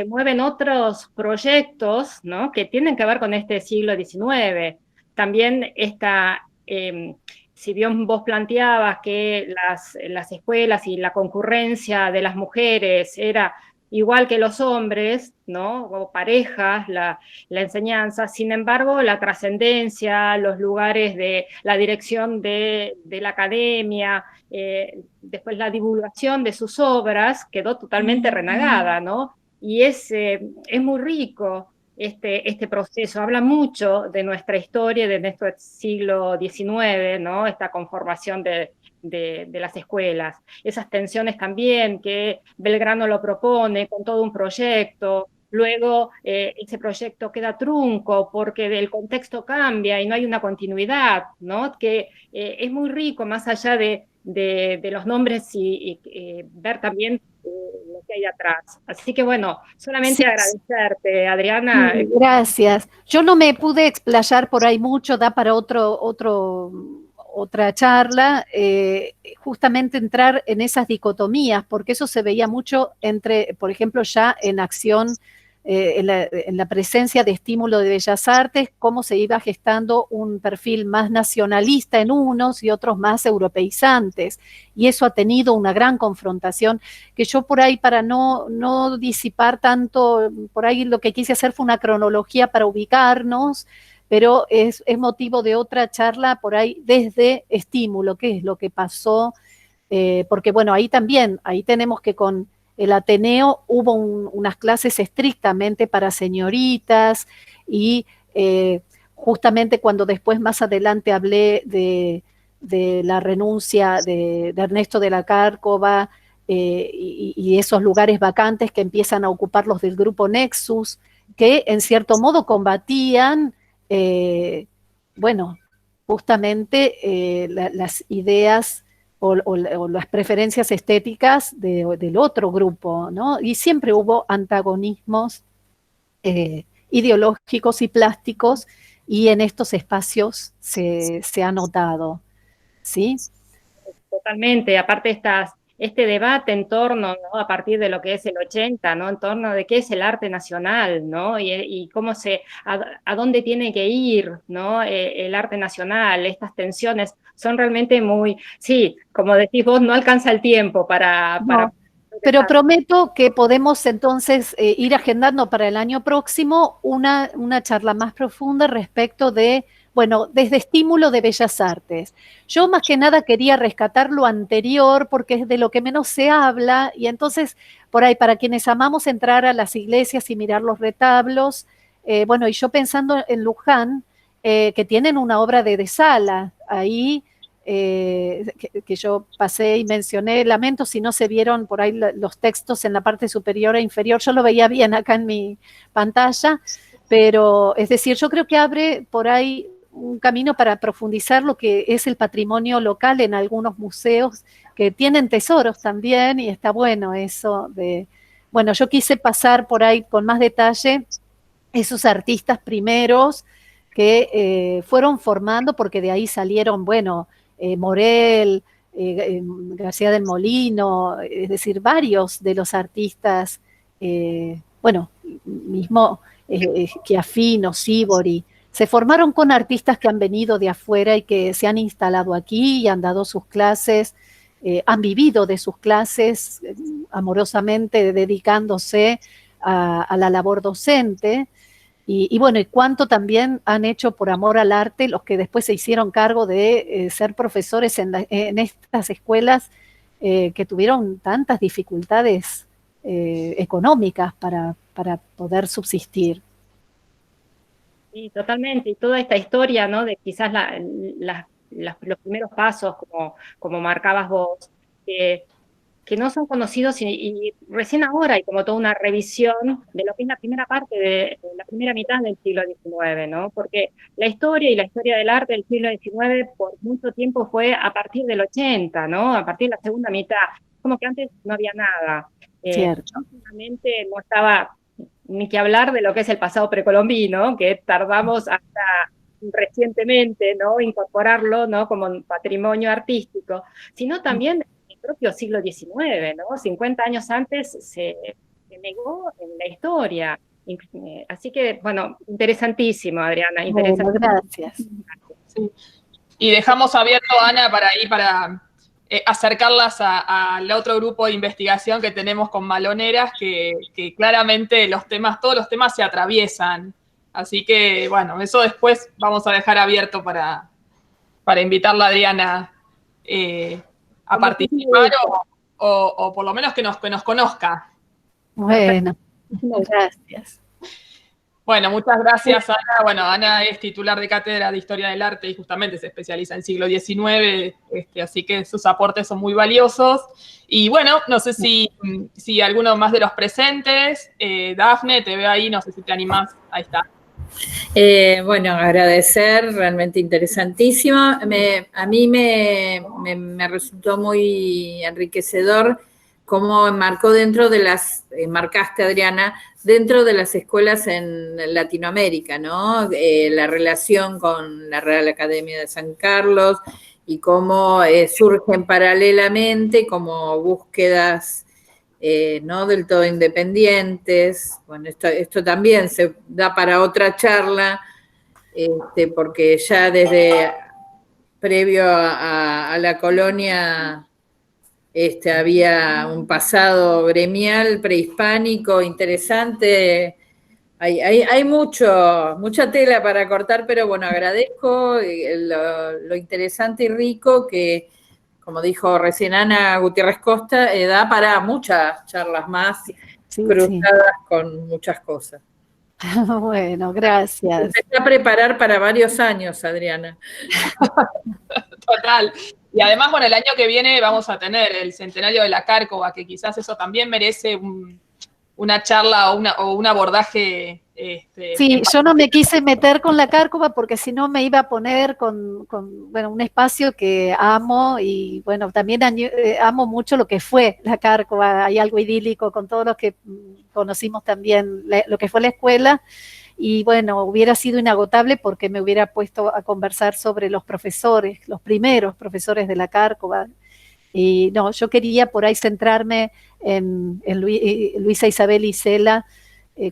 mueven otros proyectos, ¿no? Que tienen que ver con este siglo XIX. También si bien vos planteabas que las escuelas y la concurrencia de las mujeres era igual que los hombres, ¿no? O parejas, la enseñanza. Sin embargo, la trascendencia, los lugares de la dirección de la academia, después la divulgación de sus obras quedó totalmente renegada, ¿no? Y es muy rico este proceso, habla mucho de nuestra historia, de nuestro siglo XIX, ¿no? Esta conformación de las escuelas. Esas tensiones también que Belgrano lo propone con todo un proyecto. Luego ese proyecto queda trunco porque el contexto cambia y no hay una continuidad, ¿no? Que es muy rico, más allá de los nombres y ver también lo que hay atrás. Así que bueno, solamente agradecerte, Adriana. Gracias. Yo no me pude explayar por ahí mucho, da para otra charla, justamente entrar en esas dicotomías, porque eso se veía mucho entre, por ejemplo, ya en acción, en la presencia de estímulo de Bellas Artes, cómo se iba gestando un perfil más nacionalista en unos y otros más europeizantes, y eso ha tenido una gran confrontación, que yo por ahí, para no disipar tanto, por ahí lo que quise hacer fue una cronología para ubicarnos, pero es motivo de otra charla por ahí desde estímulo, qué es lo que pasó, porque bueno, ahí tenemos que con el Ateneo hubo unas clases estrictamente para señoritas, y justamente cuando después más adelante hablé de la renuncia de Ernesto de la Cárcova, y esos lugares vacantes que empiezan a ocupar los del grupo Nexus, que en cierto modo combatían, bueno, justamente las ideas o las preferencias estéticas del otro grupo, ¿no? Y siempre hubo antagonismos ideológicos y plásticos, y en estos espacios se ha notado, ¿sí? Totalmente, aparte estas este debate en torno, ¿no? A partir de lo que es el 80, ¿no? En torno de qué es el arte nacional, ¿no? Y cómo a dónde tiene que ir, ¿no? El arte nacional, estas tensiones son realmente muy, sí, como decís vos, no alcanza el tiempo No, pero prometo que podemos entonces ir agendando para el año próximo una charla más profunda respecto de, bueno, desde Estímulo de Bellas Artes. Yo más que nada quería rescatar lo anterior porque es de lo que menos se habla y entonces por ahí para quienes amamos entrar a las iglesias y mirar los retablos, bueno, y yo pensando en Luján, que tienen una obra de Sala ahí, que yo pasé y mencioné, lamento si no se vieron por ahí los textos en la parte superior e inferior, yo lo veía bien acá en mi pantalla, pero es decir, yo creo que abre por ahí un camino para profundizar lo que es el patrimonio local en algunos museos que tienen tesoros también y está bueno eso de, bueno, yo quise pasar por ahí con más detalle esos artistas primeros que fueron formando porque de ahí salieron, bueno, Morel, García del Molino, es decir, varios de los artistas, bueno, mismo Schiaffino, Sivori, se formaron con artistas que han venido de afuera y que se han instalado aquí y han dado sus clases, han vivido de sus clases amorosamente dedicándose a la labor docente. Y bueno, y cuánto también han hecho por amor al arte los que después se hicieron cargo de ser profesores en estas escuelas que tuvieron tantas dificultades económicas para poder subsistir. Sí, totalmente. Y toda esta historia, ¿no? De quizás los primeros pasos, como marcabas vos, que no son conocidos y recién ahora hay como toda una revisión de lo que es la primera parte de la primera mitad del siglo XIX, ¿no? Porque la historia del arte del siglo XIX por mucho tiempo fue a partir del 80, ¿no? A partir de la segunda mitad. Como que antes no había nada. Cierto. Últimamente no estaba ni que hablar de lo que es el pasado precolombino, que tardamos hasta recientemente, ¿no? Incorporarlo, ¿no? Como un patrimonio artístico, sino también propio siglo XIX, ¿no? 50 años antes se negó en la historia. Así que, bueno, interesantísimo, Adriana. Bueno, gracias. Sí. Y dejamos abierto, Ana, para acercarlas al otro grupo de investigación que tenemos con Maloneras, que claramente todos los temas se atraviesan. Así que, bueno, eso después vamos a dejar abierto para invitarla a Adriana a participar o por lo menos que nos conozca. Bueno, gracias. Bueno, muchas gracias, Ana. Bueno, Ana es titular de Cátedra de Historia del Arte y justamente se especializa en siglo XIX, así que sus aportes son muy valiosos. Y bueno, no sé si alguno más de los presentes, Dafne, te veo ahí, no sé si te animás, ahí está. Bueno, agradecer, realmente interesantísimo. A mí me resultó muy enriquecedor cómo marcaste, Adriana, dentro de las escuelas en Latinoamérica, ¿no? La relación con la Real Academia de San Carlos y cómo surgen paralelamente como búsquedas no del todo independientes. Bueno, esto también se da para otra charla, porque ya desde previo a la colonia había un pasado gremial prehispánico interesante. Hay mucha tela para cortar, pero bueno, agradezco lo interesante y rico que, como dijo recién Ana Gutiérrez Costa, da para muchas charlas más cruzadas con muchas cosas. Bueno, gracias. Empecé a preparar para varios años, Adriana. Total. Y además, bueno, el año que viene vamos a tener el centenario de la Cárcova, que quizás eso también merece una charla o un abordaje. Sí, yo no me quise meter con la Cárcova porque si no me iba a poner con bueno, un espacio que amo y bueno, también amo mucho lo que fue la Cárcova. Hay algo idílico con todos los que conocimos también lo que fue la escuela y bueno, hubiera sido inagotable porque me hubiera puesto a conversar sobre los profesores, los primeros profesores de la Cárcova. Y no, yo quería por ahí centrarme en Luisa Isabel Isela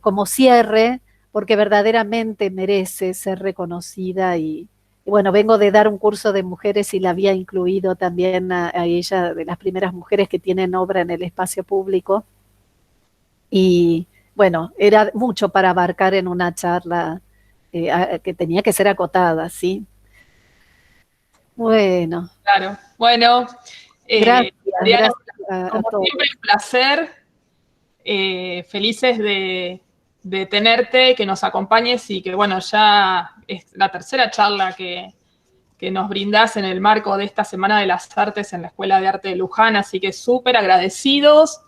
como cierre, porque verdaderamente merece ser reconocida y bueno, vengo de dar un curso de mujeres y la había incluido también a ella, de las primeras mujeres que tienen obra en el espacio público. Y bueno, era mucho para abarcar en una charla que tenía que ser acotada, ¿sí? Bueno. Claro. Bueno, Gracias, Adriana, gracias a como todos. siempre, un placer. Felices de tenerte, que nos acompañes y que, bueno, ya es la tercera charla que nos brindás en el marco de esta Semana de las Artes en la Escuela de Arte de Luján, así que súper agradecidos,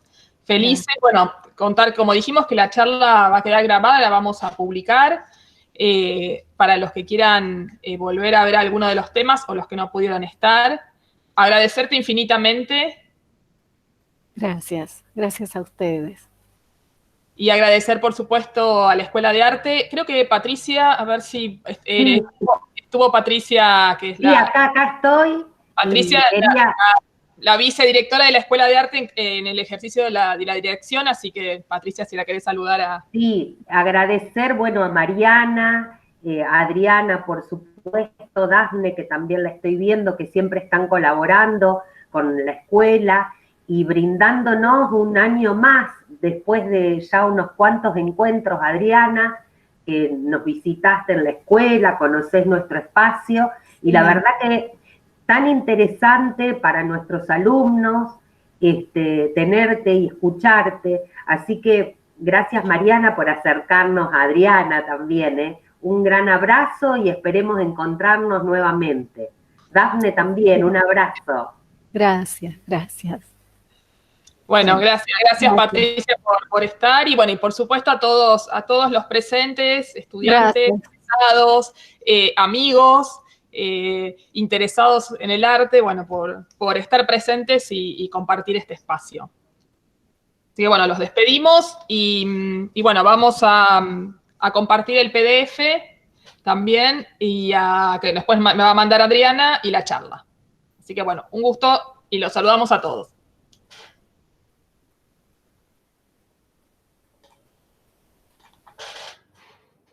felices. Bueno, contar, como dijimos, que la charla va a quedar grabada, la vamos a publicar. Para los que quieran volver a ver alguno de los temas o los que no pudieron estar. Agradecerte infinitamente. Gracias, gracias a ustedes. Y agradecer, por supuesto, a la Escuela de Arte. Creo que Patricia, a ver si estuvo Patricia, que es Sí, acá estoy. Patricia, Quería... la vicedirectora de la Escuela de Arte en el ejercicio de la dirección, así que Patricia, si la querés saludar a... Sí, agradecer, bueno, a Mariana, a Adriana, por supuesto, Dafne, que también la estoy viendo, que siempre están colaborando con la escuela y brindándonos un año más, después de ya unos cuantos encuentros, Adriana, que nos visitaste en la escuela, conocés nuestro espacio, y la verdad que tan interesante para nuestros alumnos tenerte y escucharte, así que gracias Mariana por acercarnos a Adriana también, un gran abrazo y esperemos encontrarnos nuevamente. Dafne también, un abrazo. Gracias, gracias. Bueno, gracias Patricia por estar y bueno, y por supuesto a todos los presentes, estudiantes, egresados, amigos, interesados en el arte, bueno, por estar presentes y compartir este espacio. Así que bueno, los despedimos y bueno, vamos a compartir el PDF también y que después me va a mandar Adriana y la charla. Así que bueno, un gusto y los saludamos a todos.